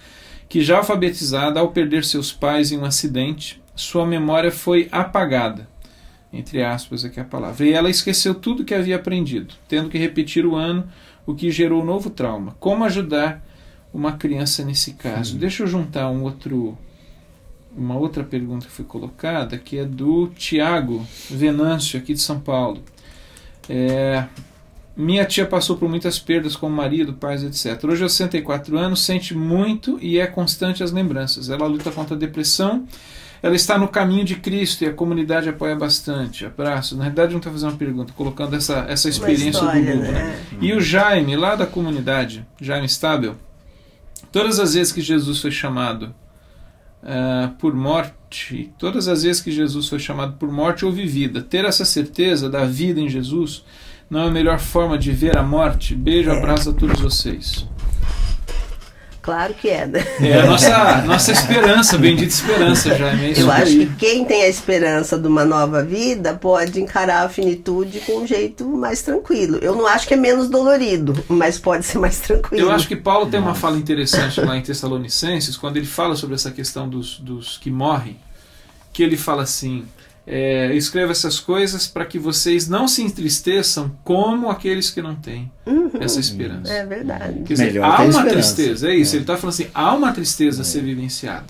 Speaker 2: que, já alfabetizada, ao perder seus pais em um acidente, sua memória foi apagada, entre aspas aqui a palavra, e ela esqueceu tudo que havia aprendido, tendo que repetir o ano, o que gerou novo trauma. Como ajudar uma criança nesse caso? Deixa eu juntar uma outra pergunta que foi colocada, que é do Tiago Venâncio, aqui de São Paulo. Minha tia passou por muitas perdas com o marido, pais, etc. Hoje, aos 64 anos, sente muito e é constante as lembranças. Ela luta contra a depressão. Ela está no caminho de Cristo e a comunidade apoia bastante. Abraço. Na realidade, não está fazendo uma pergunta, colocando essa experiência do grupo. Né? E o Jaime, lá da comunidade, Jaime Stabel, todas as vezes que Jesus foi chamado por morte, todas as vezes que Jesus foi chamado por morte, houve vida. Ter essa certeza da vida em Jesus não é a melhor forma de ver a morte? Beijo, abraço a todos vocês.
Speaker 3: Claro que é, né?
Speaker 2: É a nossa esperança, bendita esperança, Jaime.
Speaker 3: Eu acho que quem tem a esperança de uma nova vida pode encarar a finitude com um jeito mais tranquilo. Eu não acho que é menos dolorido, mas pode ser mais tranquilo.
Speaker 2: Eu acho que Paulo tem uma fala interessante lá em Tessalonicenses, quando ele fala sobre essa questão dos que morrem, que ele fala assim: escreva essas coisas para que vocês não se entristeçam como aqueles que não têm essa esperança.
Speaker 3: É verdade.
Speaker 2: Quer dizer, há uma tristeza, é isso. Ele está falando assim, há uma tristeza a ser vivenciada.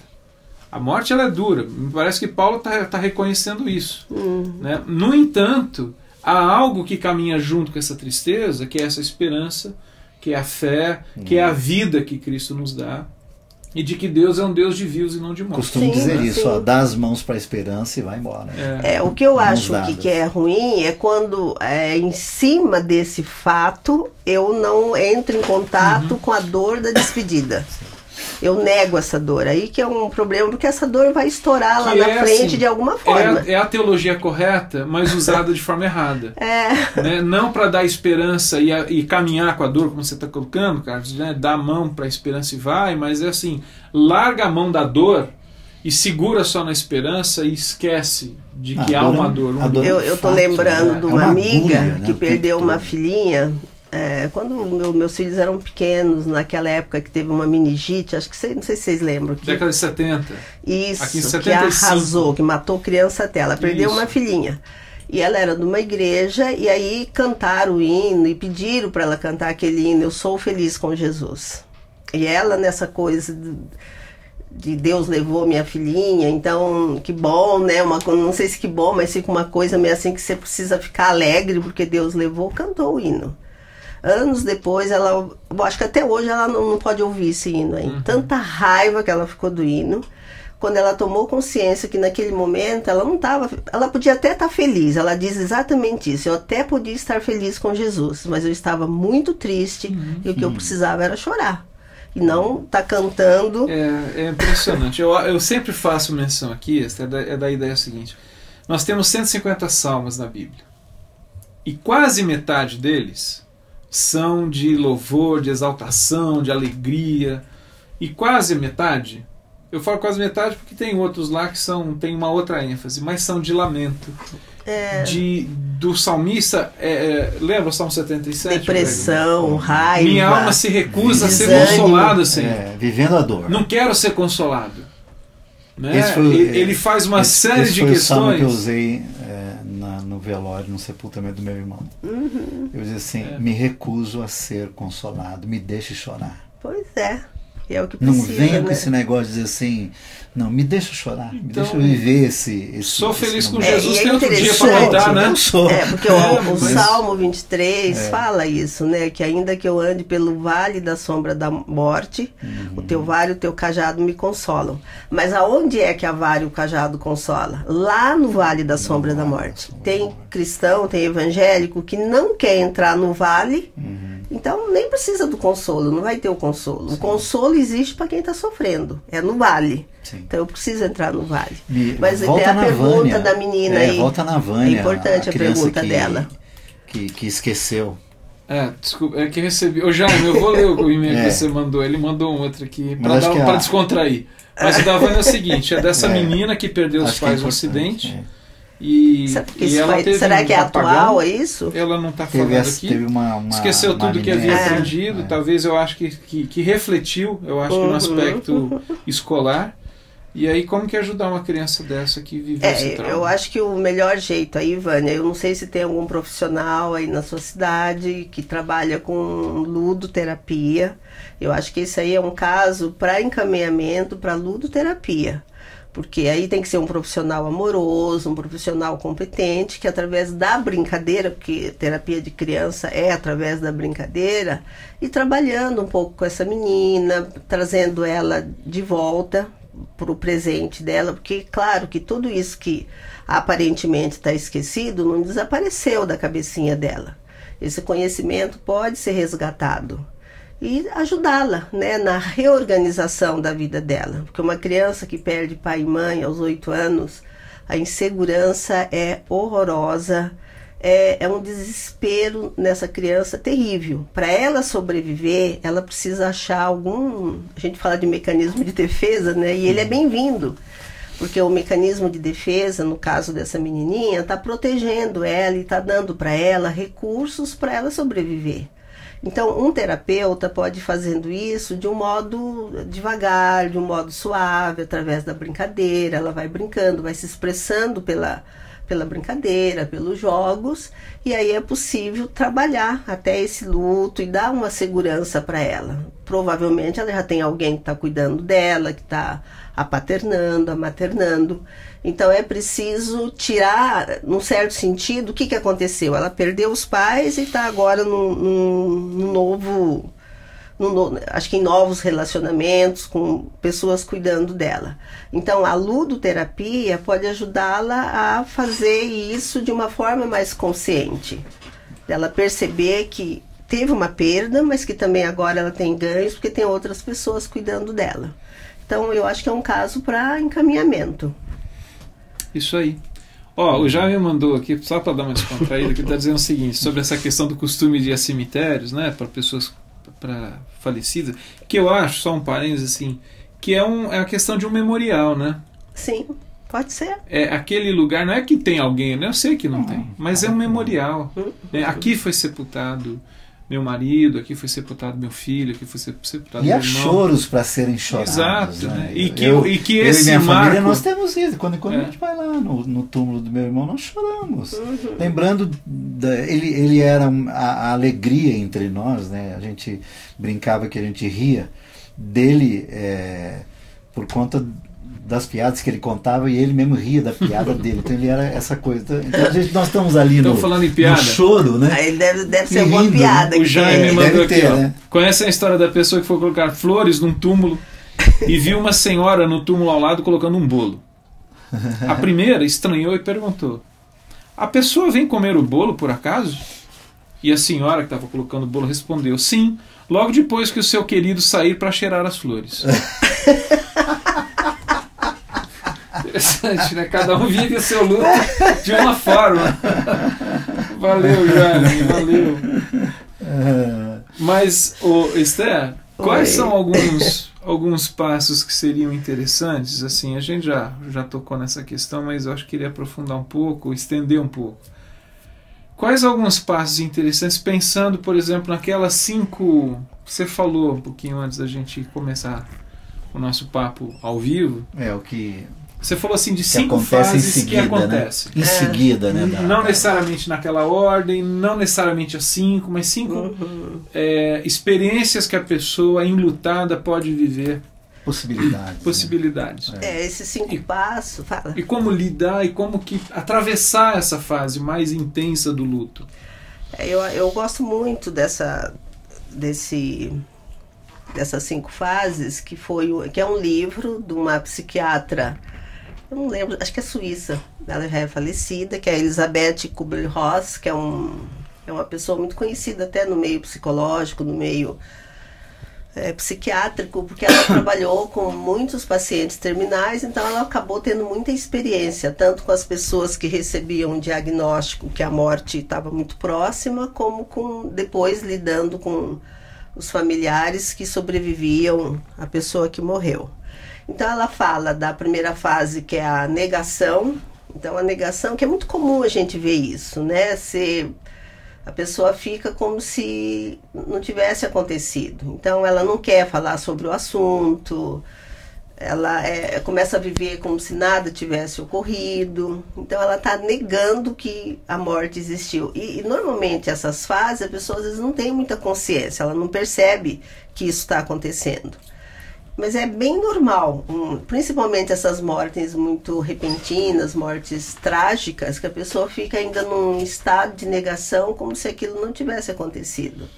Speaker 2: A morte, ela é dura. Me parece que Paulo está reconhecendo isso. Né? No entanto, há algo que caminha junto com essa tristeza, que é essa esperança, que é a fé, que é a vida que Cristo nos dá. E de que Deus é um Deus de vivos e não de mortos.
Speaker 1: Costumo dizer isso, ó, dá as mãos para a esperança e vai embora.
Speaker 3: O que eu acho que é ruim é quando, em cima desse fato, eu não entro em contato com a dor da despedida. Eu nego essa dor. Aí que é um problema, porque essa dor vai estourar lá na frente assim, de alguma forma.
Speaker 2: É a teologia correta, mas usada de forma errada. Né? Não para dar esperança e caminhar com a dor, como você está colocando, Carlos, né? Dá a mão para a esperança e vai, mas é assim, larga a mão da dor e segura só na esperança e esquece de que há uma dor.
Speaker 3: Eu estou lembrando de uma amiga que perdeu uma filhinha. Quando meus filhos eram pequenos, naquela época que teve uma meningite, acho que não sei se vocês lembram.
Speaker 2: Década de 70.
Speaker 3: Isso,
Speaker 2: aqui em 75.
Speaker 3: Que arrasou, que matou criança até. Ela perdeu uma filhinha. E ela era de uma igreja, e aí cantaram o hino e pediram para ela cantar aquele hino, Eu Sou Feliz com Jesus. E ela, nessa coisa de Deus levou minha filhinha, então que bom, né? Não sei se que bom, mas fica uma coisa meio assim que você precisa ficar alegre porque Deus levou, cantou o hino. Anos depois, eu acho que até hoje ela não pode ouvir esse hino aí. Tanta raiva que ela ficou do hino. Quando ela tomou consciência que naquele momento ela não estava... Ela podia até estar feliz, ela diz exatamente isso. Eu até podia estar feliz com Jesus, mas eu estava muito triste e o que eu precisava era chorar. E não estar cantando...
Speaker 2: É impressionante. Eu sempre faço menção aqui, da ideia seguinte. Nós temos 150 salmos na Bíblia. E quase metade deles... são de louvor, de exaltação, de alegria, e quase metade, eu falo quase metade porque tem outros lá que tem uma outra ênfase, mas são de lamento. Do salmista, lembra o Salmo 77?
Speaker 3: Depressão, raiva.
Speaker 2: Minha alma se recusa a ser consolado, Senhor.
Speaker 1: Vivendo a dor.
Speaker 2: Não quero ser consolado. Né? Ele faz uma série de questões. Esse foi o salmo que
Speaker 1: eu usei no velório, no sepultamento do meu irmão. Eu dizia assim, me recuso a ser consolado, me deixe chorar.
Speaker 3: Pois é. É o que precisa,
Speaker 1: não venha com
Speaker 3: né?
Speaker 1: esse negócio de dizer assim, não, me deixa chorar, me deixa viver esse
Speaker 2: sou feliz
Speaker 1: esse
Speaker 2: com Jesus, tem outro dia para contar, né?
Speaker 3: Porque o Salmo 23 fala isso, né? Que ainda que eu ande pelo vale da sombra da morte, o teu vale e o teu cajado me consolam. Mas aonde é que a vara e o cajado consola? Lá no vale da sombra da morte. Tem cristão, tem evangélico que não quer entrar no vale, então nem precisa do consolo, não vai ter o consolo. O consolo existe para quem está sofrendo, é no vale.
Speaker 1: Sim.
Speaker 3: Então eu preciso entrar no vale.
Speaker 1: Mas
Speaker 3: tem a pergunta
Speaker 1: Vânia,
Speaker 3: da menina aí.
Speaker 1: Volta na Vânia.
Speaker 3: É importante a pergunta dela.
Speaker 1: Que esqueceu.
Speaker 2: Desculpa, é que recebi. Ô Jaime, eu vou ler o e-mail que você mandou. Ele mandou um outro aqui para descontrair. Mas o da Vânia é o seguinte: é dessa menina que perdeu os pais no acidente.
Speaker 3: Será que é atual, é isso?
Speaker 2: Ela não está falando aqui. Esqueceu tudo que havia aprendido. Talvez eu acho que refletiu, eu acho que no aspecto escolar. E aí, como que ajudar uma criança dessa que viveu esse trauma?
Speaker 3: Eu acho que o melhor jeito aí, Vânia, eu não sei se tem algum profissional aí na sua cidade que trabalha com ludoterapia. Eu acho que esse aí é um caso para encaminhamento para ludoterapia. Porque aí tem que ser um profissional amoroso, um profissional competente, que através da brincadeira, porque terapia de criança é através da brincadeira, e trabalhando um pouco com essa menina, trazendo ela de volta para o presente dela, porque claro que tudo isso que aparentemente está esquecido não desapareceu da cabecinha dela. Esse conhecimento pode ser resgatado e ajudá-la, né, na reorganização da vida dela. Porque uma criança que perde pai e mãe aos 8 anos, a insegurança é horrorosa, é um desespero nessa criança terrível. Para ela sobreviver, ela precisa achar algum, a gente fala de mecanismo de defesa, né, e ele é bem-vindo. Porque o mecanismo de defesa, no caso dessa menininha, está protegendo ela e está dando para ela recursos para ela sobreviver. Então, um terapeuta pode ir fazendo isso de um modo devagar, de um modo suave, através da brincadeira. Ela vai brincando, vai se expressando pela brincadeira, pelos jogos, e aí é possível trabalhar até esse luto e dar uma segurança para ela. Provavelmente ela já tem alguém que está cuidando dela, que está apaternando, maternando. Então é preciso tirar, num certo sentido, o que aconteceu? Ela perdeu os pais e está agora acho que em novos relacionamentos, com pessoas cuidando dela. Então a ludoterapia pode ajudá-la a fazer isso de uma forma mais consciente. Ela perceber que teve uma perda, mas que também agora ela tem ganhos, porque tem outras pessoas cuidando dela. Então eu acho que é um caso para encaminhamento.
Speaker 2: Isso aí. O Jaime mandou aqui, só para dar uma descontraída, que ele está dizendo o seguinte, sobre essa questão do costume de ir a cemitérios, né, para pessoas falecidas, que eu acho, só um parênteses assim, que é a questão de um memorial, né?
Speaker 3: Sim, pode ser.
Speaker 2: É aquele lugar, não é que tem alguém, né? Eu sei que não tem, mas é um memorial. Aqui foi sepultado meu marido, aqui foi sepultado meu filho, aqui foi sepultado meu irmão.
Speaker 1: E há choros para serem chorados.
Speaker 2: Exato,
Speaker 1: né?
Speaker 2: E que esse
Speaker 1: eu e minha
Speaker 2: marco...
Speaker 1: família, nós temos isso. Quando a gente vai lá no túmulo do meu irmão, nós choramos. Lembrando, ele era a alegria entre nós, né? A gente brincava que a gente ria dele por conta das piadas que ele contava, e ele mesmo ria da piada dele. Então ele era essa coisa. Então nós estamos ali
Speaker 2: falando em piada,
Speaker 1: no choro, né?
Speaker 3: Ele deve ser uma piada.
Speaker 2: O Jaime mandou aqui,
Speaker 1: né?
Speaker 2: Conhece a história da pessoa que foi colocar flores num túmulo e viu uma senhora no túmulo ao lado colocando um bolo. A primeira estranhou e perguntou: a pessoa vem comer o bolo por acaso? E a senhora que estava colocando o bolo respondeu: sim, logo depois que o seu querido sair para cheirar as flores. Interessante, né? Cada um vive o seu luto de uma forma. Valeu, Jaime, valeu. Mas, Esther, quais são alguns passos que seriam interessantes? Assim, a gente já tocou nessa questão, mas eu acho que queria aprofundar um pouco, estender um pouco. Quais alguns passos interessantes, pensando, por exemplo, naquelas 5... Você falou um pouquinho antes da gente começar o nosso papo ao vivo.
Speaker 1: O que...
Speaker 2: Você falou assim de 5 fases
Speaker 1: seguida,
Speaker 2: que acontecem.
Speaker 1: Né? Em seguida, né?
Speaker 2: Não necessariamente naquela ordem, não necessariamente as 5, mas 5 experiências que a pessoa enlutada pode viver.
Speaker 1: Possibilidades.
Speaker 2: Né?
Speaker 3: Esses 5 passos. Fala.
Speaker 2: E como lidar e como que atravessar essa fase mais intensa do luto.
Speaker 3: Eu gosto muito dessas 5 fases, que é um livro de uma psiquiatra, eu não lembro, acho que é suíça, ela já é falecida, que é a Elisabeth Kubler-Ross, que é uma pessoa muito conhecida até no meio psicológico, no meio psiquiátrico, porque ela trabalhou com muitos pacientes terminais, então ela acabou tendo muita experiência, tanto com as pessoas que recebiam um diagnóstico que a morte estava muito próxima, como depois lidando com os familiares que sobreviviam à pessoa que morreu. Então ela fala da primeira fase, que é a negação. Então a negação, que é muito comum a gente ver isso, né? A pessoa fica como se não tivesse acontecido. Então ela não quer falar sobre o assunto, ela começa a viver como se nada tivesse ocorrido. Então ela está negando que a morte existiu. E normalmente essas fases, a pessoa às vezes não tem muita consciência, ela não percebe que isso está acontecendo. Mas é bem normal, principalmente essas mortes muito repentinas, mortes trágicas, que a pessoa fica ainda num estado de negação como se aquilo não tivesse acontecido.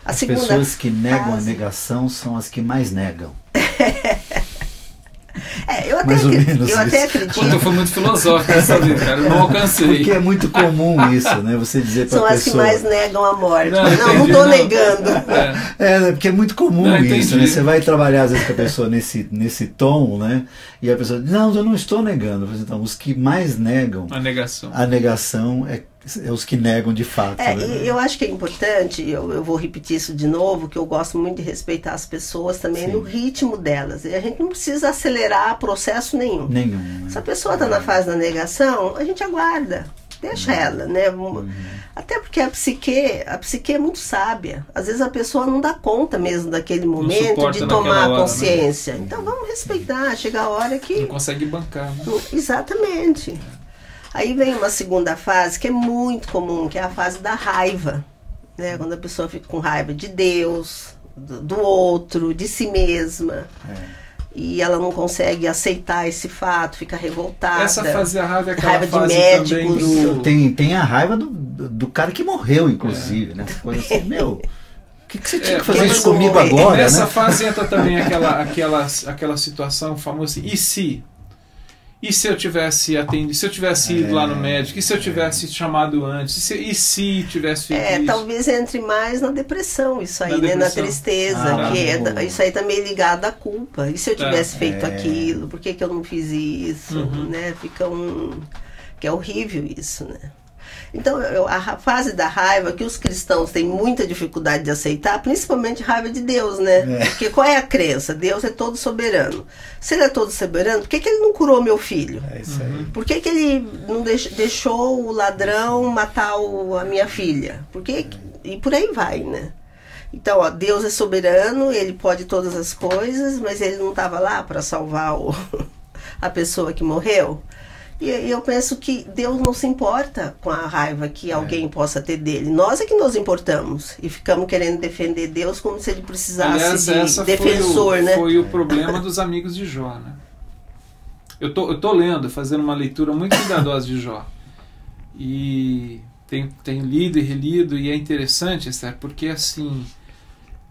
Speaker 1: As pessoas que negam a negação são as que mais negam.
Speaker 3: Eu até acredito.
Speaker 2: Foi muito filosófico essa vez, cara. Eu não alcancei.
Speaker 1: Porque é muito comum isso, né? Você dizer para a pessoa...
Speaker 3: São as que mais negam a morte. Não estou negando.
Speaker 1: Porque é muito comum isso, né? Você vai trabalhar às vezes com a pessoa nesse tom, né? E a pessoa diz, não, eu não estou negando. Então, os que mais negam... A negação é os que negam de fato. Né?
Speaker 3: Eu acho que é importante, eu vou repetir isso de novo, que eu gosto muito de respeitar as pessoas também no ritmo delas. E a gente não precisa acelerar processo nenhum. Se a pessoa está na fase da negação, a gente aguarda. Deixa ela, né? Até porque a psique é muito sábia. Às vezes a pessoa não dá conta mesmo daquele momento de tomar consciência. Né? Então vamos respeitar, chega a hora que...
Speaker 2: Não consegue bancar, né?
Speaker 3: Exatamente. Aí vem uma segunda fase que é muito comum, que é a fase da raiva, né? Quando a pessoa fica com raiva de Deus, do outro, de si mesma. E ela não consegue aceitar esse fato, fica revoltada.
Speaker 2: Essa fase da raiva é aquela
Speaker 3: raiva
Speaker 2: fase
Speaker 3: de médicos.
Speaker 2: também
Speaker 1: tem a raiva do cara que morreu, inclusive, né? Coisa assim, meu... O que você tinha que fazer isso comigo agora, né?
Speaker 2: Nessa fase entra também aquela situação famosa, e se? E se eu tivesse atendido, se eu tivesse ido lá no médico, e se eu tivesse chamado antes, e se tivesse feito isso?
Speaker 3: Talvez entre mais na depressão, isso aí, né? Na tristeza, isso aí tá meio ligado à culpa. E se eu tivesse feito aquilo, por que eu não fiz isso? Né? Que é horrível isso, né? Então, a fase da raiva, que os cristãos têm muita dificuldade de aceitar, principalmente raiva de Deus, né? Porque qual é a crença? Deus é todo soberano. Se ele é todo soberano, por que ele não curou meu filho?
Speaker 1: Isso aí.
Speaker 3: Por que ele não deixou o ladrão matar a minha filha? E por aí vai, né? Então, Deus é soberano, ele pode todas as coisas, mas ele não estava lá para salvar a pessoa que morreu. E eu penso que Deus não se importa com a raiva que alguém possa ter dele. Nós é que nos importamos e ficamos querendo defender Deus como se ele precisasse de defensor, né?
Speaker 2: Foi o problema dos amigos de Jó, né? Eu tô lendo, fazendo uma leitura muito cuidadosa de Jó. E tenho lido e relido, e é interessante, Esther, porque assim,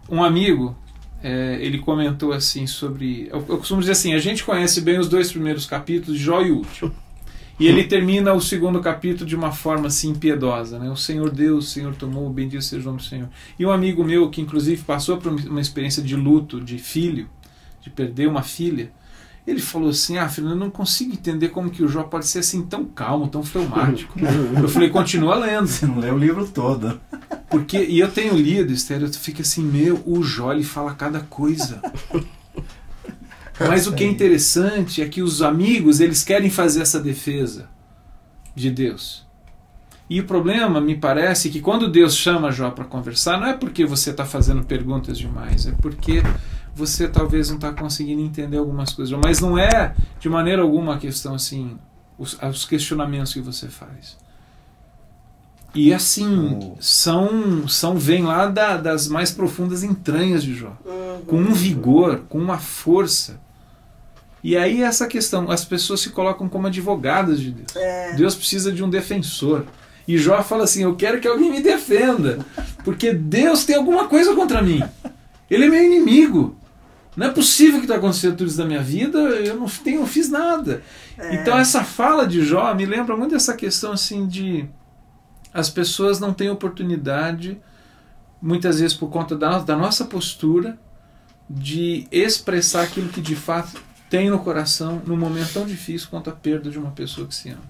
Speaker 2: um amigo... ele comentou assim sobre... Eu costumo dizer assim, a gente conhece bem os 2 primeiros capítulos de Jó e o último. E ele termina o 2º capítulo de uma forma assim impiedosa, né? O Senhor deu, o Senhor tomou, bendito seja o nome do Senhor. E um amigo meu que inclusive passou por uma experiência de luto, de filho, de perder uma filha, ele falou assim, Fernando, eu não consigo entender como que o Jó pode ser assim tão calmo, tão fleumático. Eu falei, continua lendo.
Speaker 1: Você não lê o livro todo.
Speaker 2: Porque, e eu tenho lido, Esther, eu fico assim, o Jó, ele fala cada coisa. Mas o que é interessante é que os amigos, eles querem fazer essa defesa de Deus. E o problema, me parece, que quando Deus chama Jó para conversar, não é porque você está fazendo perguntas demais, é porque você talvez não está conseguindo entender algumas coisas. Mas não é, de maneira alguma, a questão assim, os questionamentos que você faz. E assim, vem lá das mais profundas entranhas de Jó. Com um vigor, com uma força. E aí essa questão, as pessoas se colocam como advogadas de Deus. Deus precisa de um defensor. E Jó fala assim, eu quero que alguém me defenda, porque Deus tem alguma coisa contra mim. Ele é meu inimigo. Não é possível que está acontecendo tudo isso na minha vida, eu não fiz nada. Então essa fala de Jó me lembra muito dessa questão assim de... As pessoas não têm oportunidade, muitas vezes por conta da nossa postura, de expressar aquilo que de fato tem no coração num momento tão difícil quanto a perda de uma pessoa que se ama.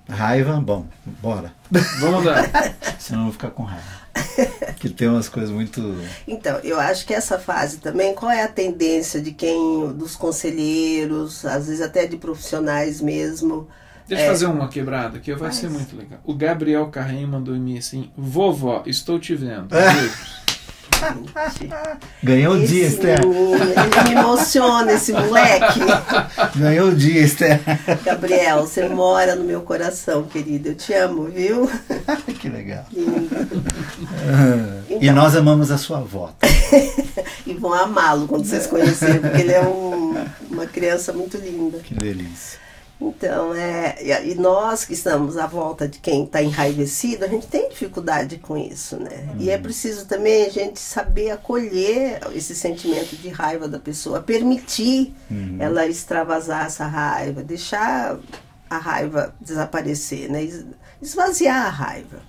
Speaker 1: Raiva, bom, bora.
Speaker 2: Vamos lá.
Speaker 1: Senão eu vou ficar com raiva. Que tem umas coisas muito...
Speaker 3: Então, eu acho que essa fase também, qual é a tendência de dos conselheiros, às vezes até de profissionais mesmo...
Speaker 2: Deixa eu fazer uma quebrada, que vai ser muito legal. O Gabriel Carrinho mandou em mim assim, vovó, estou te vendo.
Speaker 1: Ganhou o dia, Esther.
Speaker 3: Ele me emociona, esse moleque.
Speaker 1: Ganhou o dia, Esther.
Speaker 3: Gabriel, você mora no meu coração, querido. Eu te amo, viu?
Speaker 1: Que legal.
Speaker 3: Então,
Speaker 1: e nós amamos a sua avó.
Speaker 3: E vão amá-lo quando vocês conhecerem, porque ele é uma criança muito linda.
Speaker 1: Que delícia.
Speaker 3: Então, e nós que estamos à volta de quem está enraivecido, a gente tem dificuldade com isso, né? E é preciso também a gente saber acolher esse sentimento de raiva da pessoa, permitir ela extravasar essa raiva, deixar a raiva desaparecer, né? Esvaziar a raiva.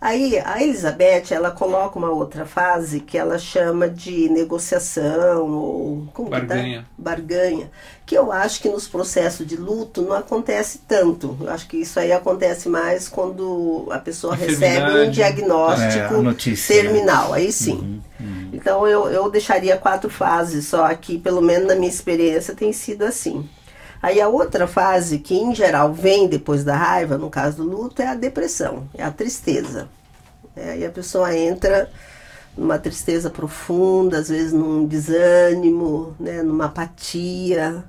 Speaker 3: Aí a Elizabeth, ela coloca uma outra fase que ela chama de negociação ou
Speaker 2: barganha.
Speaker 3: Barganha, que eu acho que nos processos de luto não acontece tanto. Eu acho que isso aí acontece mais quando a pessoa recebe um diagnóstico terminal. Aí sim. Então eu deixaria 4 fases só aqui, pelo menos na minha experiência tem sido assim. Aí a outra fase, que em geral vem depois da raiva, no caso do luto, é a depressão, é a tristeza. Aí a pessoa entra numa tristeza profunda, às vezes num desânimo, né, numa apatia.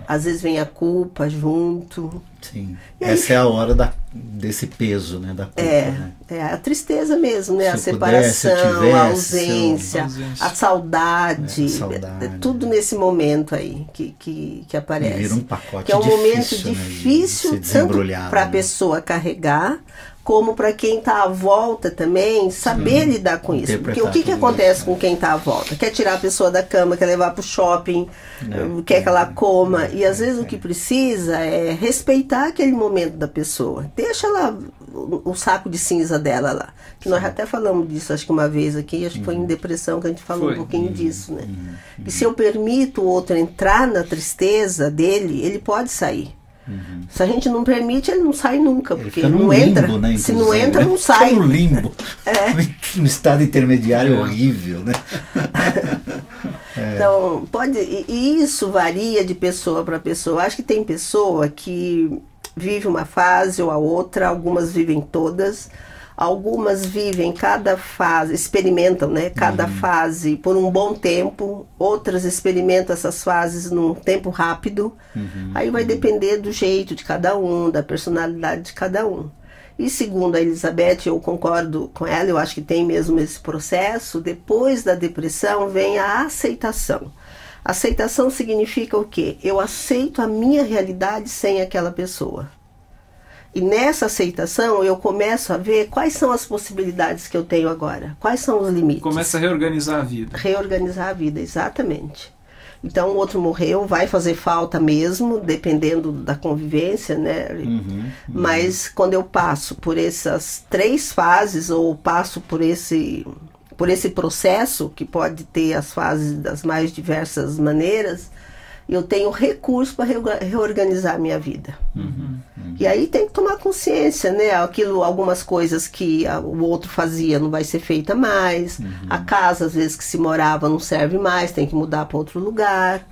Speaker 3: Às vezes vem a culpa junto.
Speaker 1: Sim. Essa é a hora desse peso, né, da culpa. Né?
Speaker 3: É a tristeza mesmo, né? A separação, a ausência, a saudade. Tudo nesse momento aí que aparece.
Speaker 1: Vira um pacote
Speaker 3: que é um
Speaker 1: difícil,
Speaker 3: momento difícil,
Speaker 1: né,
Speaker 3: tanto para a pessoa carregar, como para quem está à volta também, saber lidar com isso. Porque o que acontece com quem está à volta? Quer tirar a pessoa da cama, quer levar para o shopping, quer que ela coma. E às vezes o que precisa é respeitar aquele momento da pessoa. Deixa lá o saco de cinza dela lá. Que nós até falamos disso, acho que uma vez aqui, acho que foi em depressão que a gente falou um pouquinho disso, né? E se eu permito o outro entrar na tristeza dele, ele pode sair. Se a gente não permite, ele não sai nunca, porque ele não entra.
Speaker 1: Limbo, né,
Speaker 3: se não entra, não sai.
Speaker 1: Fica no limbo. Um estado intermediário horrível, né?
Speaker 3: Então, e isso varia de pessoa para pessoa. Acho que tem pessoa que vive uma fase ou a outra, algumas vivem todas. Algumas vivem cada fase, experimentam, né, cada fase por um bom tempo, outras experimentam essas fases num tempo rápido. Aí vai depender do jeito de cada um, da personalidade de cada um. E segundo a Elizabeth, eu concordo com ela, eu acho que tem mesmo esse processo, depois da depressão vem a aceitação. Aceitação significa o quê? Eu aceito a minha realidade sem aquela pessoa. E nessa aceitação eu começo a ver quais são as possibilidades que eu tenho agora. Quais são os limites.
Speaker 2: Começa a reorganizar a vida.
Speaker 3: Reorganizar a vida, exatamente. Então o outro morreu, vai fazer falta mesmo, dependendo da convivência, né? Mas quando eu passo por essas 3 fases, ou passo por esse processo, que pode ter as fases das mais diversas maneiras, eu tenho recurso para reorganizar a minha vida. E aí tem que tomar consciência, né? Algumas coisas que o outro fazia não vai ser feita mais. A casa, às vezes, que se morava não serve mais, tem que mudar para outro lugar.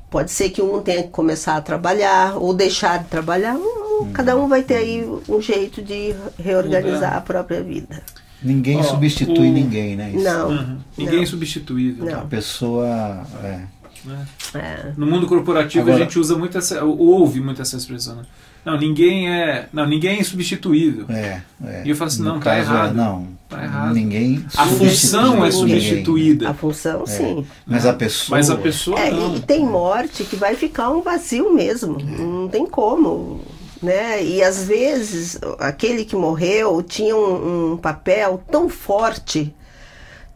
Speaker 3: Pode ser que um tenha que começar a trabalhar ou deixar de trabalhar. Cada um vai ter aí um jeito de reorganizar a própria vida.
Speaker 1: Ninguém substitui ninguém, né? Isso.
Speaker 3: Não.
Speaker 2: Ninguém é substituível.
Speaker 3: Não.
Speaker 1: A pessoa...
Speaker 2: No mundo corporativo
Speaker 1: Agora,
Speaker 2: a gente usa muito ouve muito essa expressão, né? Ninguém é insubstituível. E eu falo assim, não, tá errado. Tá errado.
Speaker 1: Ninguém
Speaker 2: a função é substituída.
Speaker 3: A função, sim.
Speaker 1: Mas a pessoa
Speaker 2: não.
Speaker 3: E tem morte que vai ficar um vazio mesmo. Não tem como, né? E às vezes aquele que morreu tinha um papel tão forte,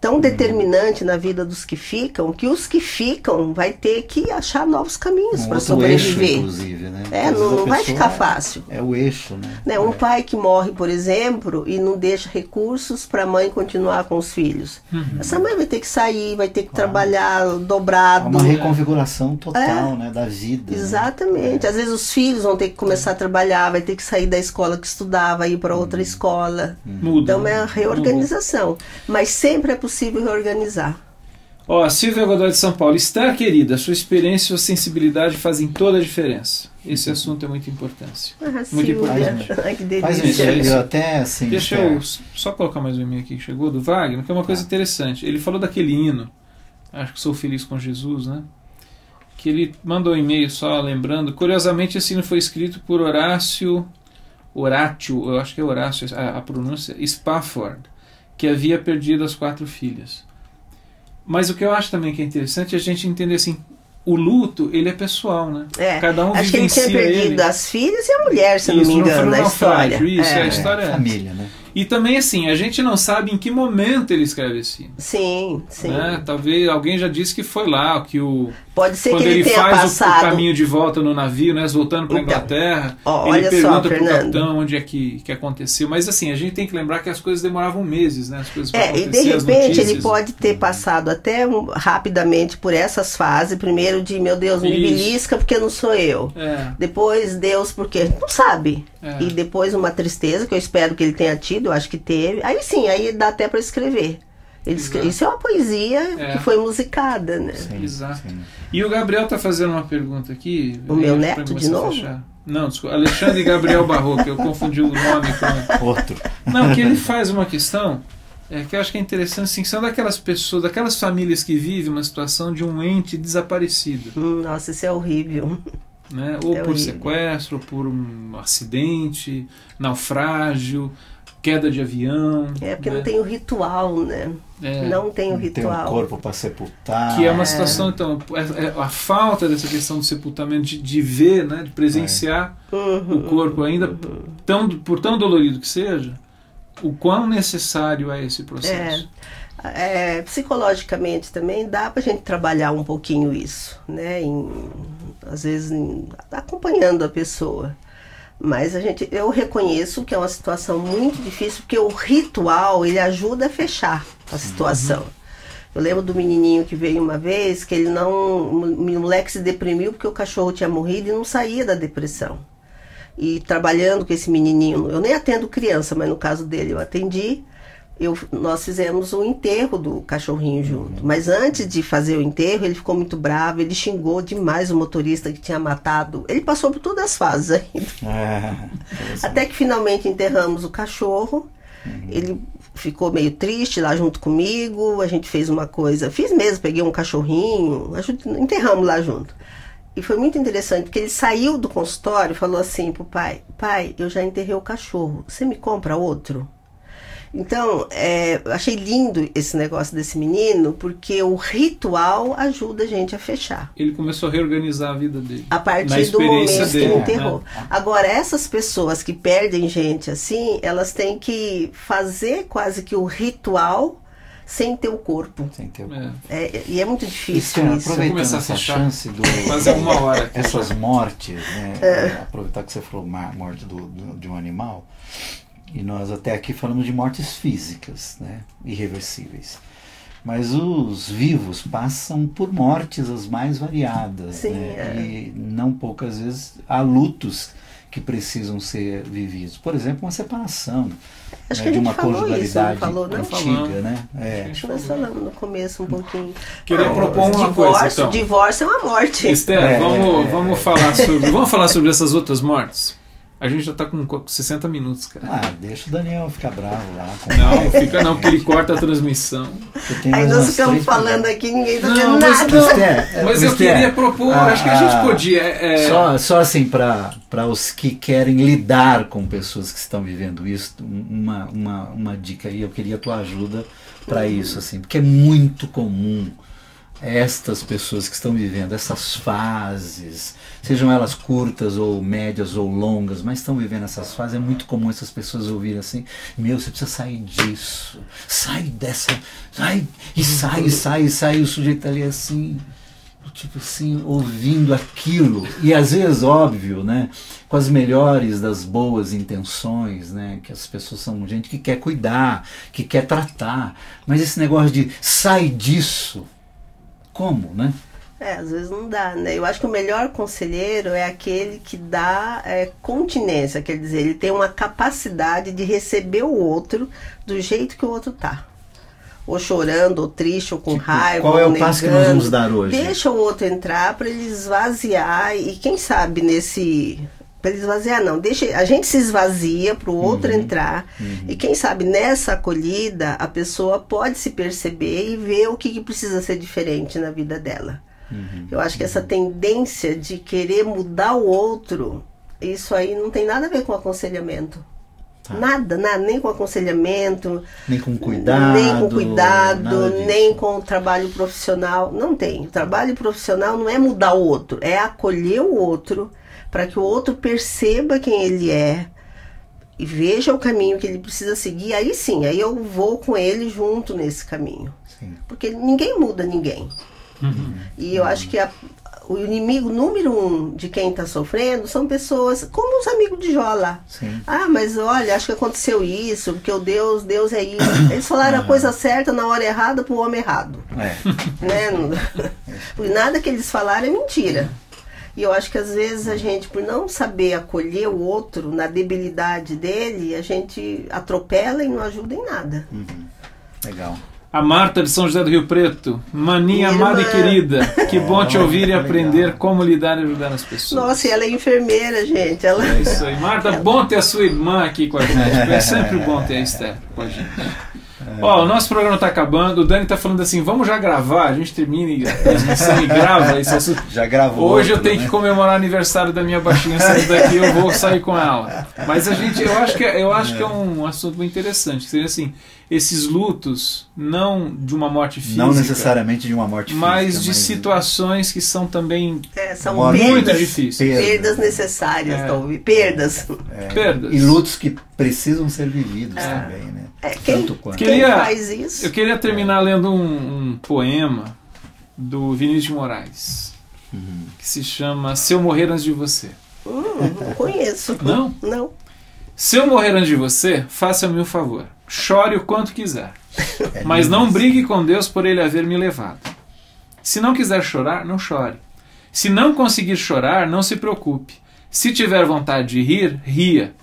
Speaker 3: tão determinante na vida dos que ficam, que os que ficam vai ter que achar novos caminhos para sobreviver.
Speaker 1: Eixo, inclusive, né?
Speaker 3: Não vai ficar fácil.
Speaker 1: É o eixo, né?
Speaker 3: Um pai que morre, por exemplo, e não deixa recursos para a mãe continuar com os filhos. Essa mãe vai ter que sair, vai ter que trabalhar dobrado.
Speaker 1: É uma reconfiguração total, né, da vida.
Speaker 3: Exatamente.
Speaker 1: Né?
Speaker 3: Às vezes os filhos vão ter que começar a trabalhar, vai ter que sair da escola que estudava, ir para outra escola. Então é a reorganização. Mas sempre é possível reorganizar.
Speaker 2: Silvia Godoy de São Paulo. Esther, querida, sua experiência e sua sensibilidade fazem toda a diferença. Esse assunto é muito importante. Muito importante.
Speaker 3: Ai, que delícia.
Speaker 1: Eu até, assim,
Speaker 2: deixa eu só colocar mais um e-mail aqui que chegou, do Wagner, que é uma coisa interessante. Ele falou daquele hino, acho que Sou Feliz com Jesus, né? Que ele mandou um e-mail só lembrando. Curiosamente, esse hino foi escrito por Horácio, eu acho que é Horácio a pronúncia, Spafford, que havia perdido as 4 filhas. Mas o que eu acho também que é interessante é a gente entender assim, o luto, ele é pessoal, né? Cada um
Speaker 3: acho que ele tinha perdido as filhas e a mulher, se não me engano, na história.
Speaker 2: A história é
Speaker 1: família, né?
Speaker 2: E também assim, a gente não sabe em que momento ele escreve esse hino.
Speaker 3: Sim.
Speaker 2: Né? Talvez alguém já disse que foi lá, que
Speaker 3: pode ser
Speaker 2: quando
Speaker 3: que ele tenha
Speaker 2: faz
Speaker 3: passado
Speaker 2: o caminho de volta no navio, né, voltando para a Inglaterra, ele pergunta para o capitão onde é que aconteceu. Mas assim, a gente tem que lembrar que as coisas demoravam meses, né? As coisas para acontecer,
Speaker 3: e de repente
Speaker 2: notícias,
Speaker 3: ele pode ter passado até rapidamente por essas fases. Primeiro de, meu Deus, me belisca porque não sou eu. Depois, Deus, porque não sabe. E depois uma tristeza, que eu espero que ele tenha tido, eu acho que teve. Aí sim, aí dá até para escrever. Isso é uma poesia que foi musicada, né?
Speaker 2: Exato. E o Gabriel está fazendo uma pergunta aqui.
Speaker 3: O meu neto de novo?
Speaker 2: Não, desculpa, Alexandre Gabriel Barroco, eu confundi o nome com
Speaker 1: outro.
Speaker 2: Não, que ele faz uma questão que eu acho que é interessante, assim, são daquelas pessoas, daquelas famílias que vivem uma situação de um ente desaparecido.
Speaker 3: Nossa, isso é horrível.
Speaker 2: Né? Ou por sequestro, ou por um acidente, naufrágio, queda de avião.
Speaker 3: Porque não tem o ritual, né? Não tem o ritual.
Speaker 1: Tem um corpo para sepultar.
Speaker 2: Que é uma situação, então, a falta dessa questão do sepultamento, de ver, né, de presenciar o corpo ainda, por tão dolorido que seja, o quão necessário é esse processo.
Speaker 3: Psicologicamente também dá para a gente trabalhar um pouquinho isso, né? Às vezes acompanhando a pessoa. Mas eu reconheço que é uma situação muito difícil, porque o ritual, ele ajuda a fechar a situação. Eu lembro do menininho que veio uma vez, que o moleque se deprimiu porque o cachorro tinha morrido e não saía da depressão. E trabalhando com esse menininho, eu nem atendo criança, mas no caso dele eu atendi, nós fizemos o enterro do cachorrinho junto. Mas antes de fazer o enterro, ele ficou muito bravo, ele xingou demais o motorista que tinha matado. Ele passou por todas as fases ainda. Até que finalmente enterramos o cachorro. Ele ficou meio triste lá junto comigo. A gente fez uma coisa, fiz mesmo, peguei um cachorrinho, enterramos lá junto. E foi muito interessante, porque ele saiu do consultório e falou assim pro pai: pai, eu já enterrei o cachorro, você me compra outro? Então, achei lindo esse negócio desse menino, porque o ritual ajuda a gente a fechar.
Speaker 2: Ele começou a reorganizar a vida dele.
Speaker 3: A partir do momento que ele enterrou. Agora, essas pessoas que perdem gente assim, elas têm que fazer quase que o ritual sem ter o corpo.
Speaker 1: Sem ter o corpo.
Speaker 3: E é muito difícil isso.
Speaker 1: Aproveitando essa chance
Speaker 2: fazer uma hora.
Speaker 1: Essas mortes, né? Aproveitar que você falou morte de um animal. E nós até aqui falamos de mortes físicas, né, irreversíveis. Mas os vivos passam por mortes as mais variadas.
Speaker 3: Sim,
Speaker 1: né? E não poucas vezes há lutos que precisam ser vividos. Por exemplo, uma separação,
Speaker 3: Acho que
Speaker 1: de
Speaker 3: a gente
Speaker 1: uma
Speaker 3: falou
Speaker 1: conjugalidade
Speaker 3: isso, não falou, não?
Speaker 1: antiga, né?
Speaker 3: Acho que nós falamos no começo um pouquinho.
Speaker 2: Queria propor uma coisa, então.
Speaker 3: Divórcio é uma morte.
Speaker 2: Esther, vamos falar sobre essas outras mortes? A gente já está com 60 minutos, cara.
Speaker 1: Deixa o Daniel ficar bravo lá.
Speaker 2: Não, fica não, porque ele corta a transmissão.
Speaker 3: Aí nós ficamos falando aqui, ninguém está vendo nada.
Speaker 2: Mas eu queria propor, acho que a gente podia...
Speaker 1: Só assim, para os que querem lidar com pessoas que estão vivendo isso, uma dica aí, eu queria a tua ajuda para isso, assim, porque é muito comum estas pessoas que estão vivendo essas fases, sejam elas curtas ou médias ou longas, mas estão vivendo essas fases, é muito comum essas pessoas ouvirem assim, você precisa sair disso, sai dessa, sai, o sujeito ali assim, tipo assim, ouvindo aquilo, e às vezes, óbvio, né, com as melhores das boas intenções, né, que as pessoas são gente que quer cuidar, que quer tratar, mas esse negócio de sai disso, como, né?
Speaker 3: Às vezes não dá, né? Eu acho que o melhor conselheiro é aquele que dá continência, quer dizer, ele tem uma capacidade de receber o outro do jeito que o outro tá. Ou chorando, ou triste, ou com raiva.
Speaker 1: Qual é o passo que nós vamos dar hoje?
Speaker 3: Deixa o outro entrar para ele esvaziar e quem sabe para ele esvaziar não, deixa, a gente se esvazia para o outro entrar e quem sabe nessa acolhida a pessoa pode se perceber e ver o que precisa ser diferente na vida dela. Eu acho que essa tendência de querer mudar o outro, isso aí não tem nada a ver com aconselhamento. Nada, nem com aconselhamento,
Speaker 1: nem com cuidado,
Speaker 3: nem com o trabalho profissional, não tem. O trabalho profissional não é mudar o outro, é acolher o outro, para que o outro perceba quem ele é e veja o caminho que ele precisa seguir. Aí sim, aí eu vou com ele junto nesse caminho. Sim. Porque ninguém muda ninguém. E eu acho que o inimigo número 1 de quem está sofrendo são pessoas como os amigos de Jó lá.
Speaker 1: Sim.
Speaker 3: Mas olha, acho que aconteceu isso, porque o Deus é isso. Eles falaram a coisa certa na hora errada para o homem errado. Né? Porque nada que eles falaram é mentira. E eu acho que às vezes a gente, por não saber acolher o outro na debilidade dele, a gente atropela e não ajuda em nada.
Speaker 1: Legal.
Speaker 2: A Marta de São José do Rio Preto. Maninha amada e querida, que bom te ouvir e aprender como lidar e ajudar as pessoas.
Speaker 3: Nossa, e ela é enfermeira, gente.
Speaker 2: É isso aí. Marta, bom ter a sua irmã aqui com a gente. É sempre bom ter a Esther com a gente. O nosso programa está acabando. O Dani está falando assim, vamos já gravar, a gente termina a transmissão e grava esse assunto.
Speaker 1: Já gravou.
Speaker 2: Hoje eu tenho que comemorar o aniversário da minha baixinha, saindo daqui eu vou sair com ela. Mas eu acho que é um assunto muito interessante. Seria assim, esses lutos, não de uma morte física.
Speaker 1: Não necessariamente de uma morte física.
Speaker 2: Mas de situações que são também
Speaker 3: são
Speaker 2: muito difíceis.
Speaker 3: Perdas necessárias, perdas.
Speaker 2: Perdas.
Speaker 1: E lutos que precisam ser vividos também, né?
Speaker 3: Quem faz isso?
Speaker 2: Eu queria terminar lendo um poema do Vinícius de Moraes, que se chama Se Eu Morrer Antes de Você.
Speaker 3: Não conheço.
Speaker 2: Não?
Speaker 3: Não.
Speaker 2: Se eu morrer antes de você, faça-me um favor. Chore o quanto quiser. Mas não brigue com Deus por ele haver me levado. Se não quiser chorar, não chore. Se não conseguir chorar, não se preocupe. Se tiver vontade de rir, ria.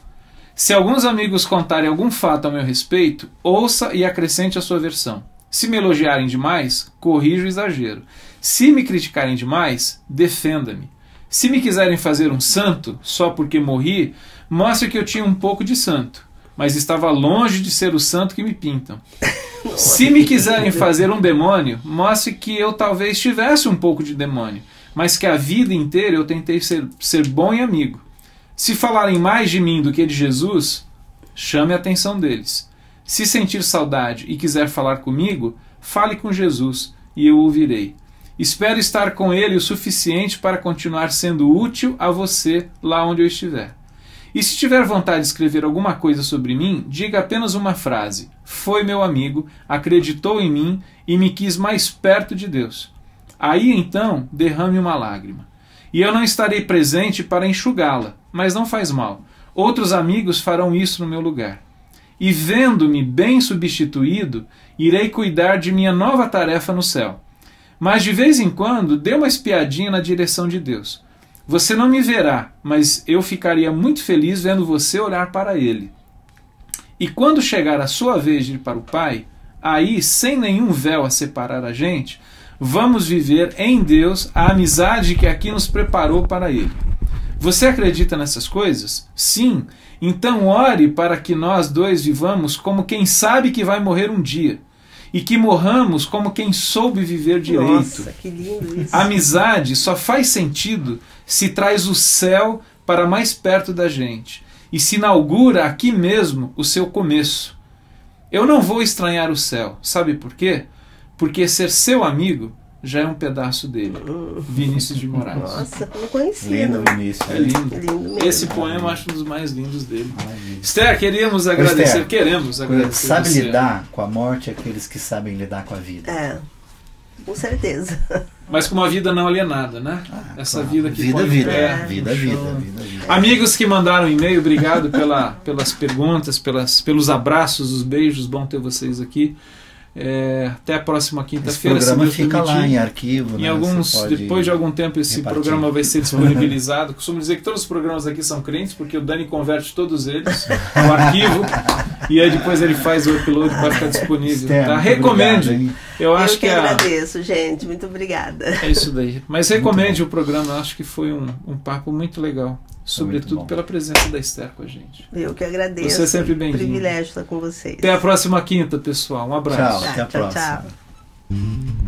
Speaker 2: Se alguns amigos contarem algum fato a meu respeito, ouça e acrescente a sua versão. Se me elogiarem demais, corrija o exagero. Se me criticarem demais, defenda-me. Se me quiserem fazer um santo, só porque morri, mostre que eu tinha um pouco de santo, mas estava longe de ser o santo que me pintam. Se me quiserem fazer um demônio, mostre que eu talvez tivesse um pouco de demônio, mas que a vida inteira eu tentei ser bom e amigo. Se falarem mais de mim do que de Jesus, chame a atenção deles. Se sentir saudade e quiser falar comigo, fale com Jesus e eu ouvirei. Espero estar com ele o suficiente para continuar sendo útil a você lá onde eu estiver. E se tiver vontade de escrever alguma coisa sobre mim, diga apenas uma frase. Foi meu amigo, acreditou em mim e me quis mais perto de Deus. Aí então derrame uma lágrima. E eu não estarei presente para enxugá-la, mas não faz mal. Outros amigos farão isso no meu lugar. E vendo-me bem substituído, irei cuidar de minha nova tarefa no céu. Mas de vez em quando, dê uma espiadinha na direção de Deus. Você não me verá, mas eu ficaria muito feliz vendo você olhar para ele. E quando chegar a sua vez de ir para o Pai, aí, sem nenhum véu a separar a gente, vamos viver em Deus a amizade que aqui nos preparou para Ele. Você acredita nessas coisas? Sim. Então ore para que nós dois vivamos como quem sabe que vai morrer um dia. E que morramos como quem soube viver direito.
Speaker 3: Nossa, que lindo isso.
Speaker 2: A amizade só faz sentido se traz o céu para mais perto da gente e se inaugura aqui mesmo o seu começo. Eu não vou estranhar o céu. Sabe por quê? Porque ser seu amigo já é um pedaço dele. Vinícius de Moraes.
Speaker 3: Nossa, não conhecia.
Speaker 1: Lindo,
Speaker 3: Não.
Speaker 1: Vinícius.
Speaker 2: É lindo.
Speaker 3: Lindo mesmo.
Speaker 2: Esse poema eu acho um dos mais lindos dele. Esther, queremos agradecer.
Speaker 1: Esther,
Speaker 2: queremos agradecer.
Speaker 1: sabe
Speaker 2: você.
Speaker 1: lidar com a morte aqueles que sabem lidar com a vida.
Speaker 3: É, com certeza.
Speaker 2: Mas com uma vida não alienada, né? Essa
Speaker 1: Claro.
Speaker 2: vida que
Speaker 1: Vida,
Speaker 2: põe em
Speaker 1: vida,
Speaker 2: pé.
Speaker 1: vida,
Speaker 3: show.
Speaker 1: vida.
Speaker 2: Amigos que mandaram e-mail, obrigado pelas perguntas, pelos abraços, os beijos, bom ter vocês aqui. Até a próxima
Speaker 1: Esse
Speaker 2: quinta-feira.
Speaker 1: programa
Speaker 2: se Deus
Speaker 1: fica lá
Speaker 2: permitir.
Speaker 1: em arquivo.
Speaker 2: Em
Speaker 1: né?
Speaker 2: alguns,
Speaker 1: Você pode
Speaker 2: depois de algum tempo esse
Speaker 1: repartir.
Speaker 2: programa vai ser disponibilizado. Costumo dizer que todos os programas aqui são crentes, porque o Dani converte todos eles no arquivo e aí depois ele faz o upload para ficar disponível.
Speaker 1: Esther,
Speaker 2: Tá?
Speaker 1: muito
Speaker 2: Recomende.
Speaker 1: obrigado, hein?
Speaker 2: Eu acho
Speaker 3: que agradeço, gente. Muito obrigada.
Speaker 2: É isso daí. Mas recomende o programa, eu acho que foi um papo muito legal. Sobretudo
Speaker 1: bom.
Speaker 2: pela presença da Esther com a gente.
Speaker 3: Eu que agradeço.
Speaker 2: Você é sempre bem-vindo.
Speaker 3: Privilégio estar com vocês.
Speaker 2: Até a próxima quinta, pessoal. Um abraço.
Speaker 1: Tchau, até a
Speaker 3: Tchau,
Speaker 1: próxima.
Speaker 3: tchau.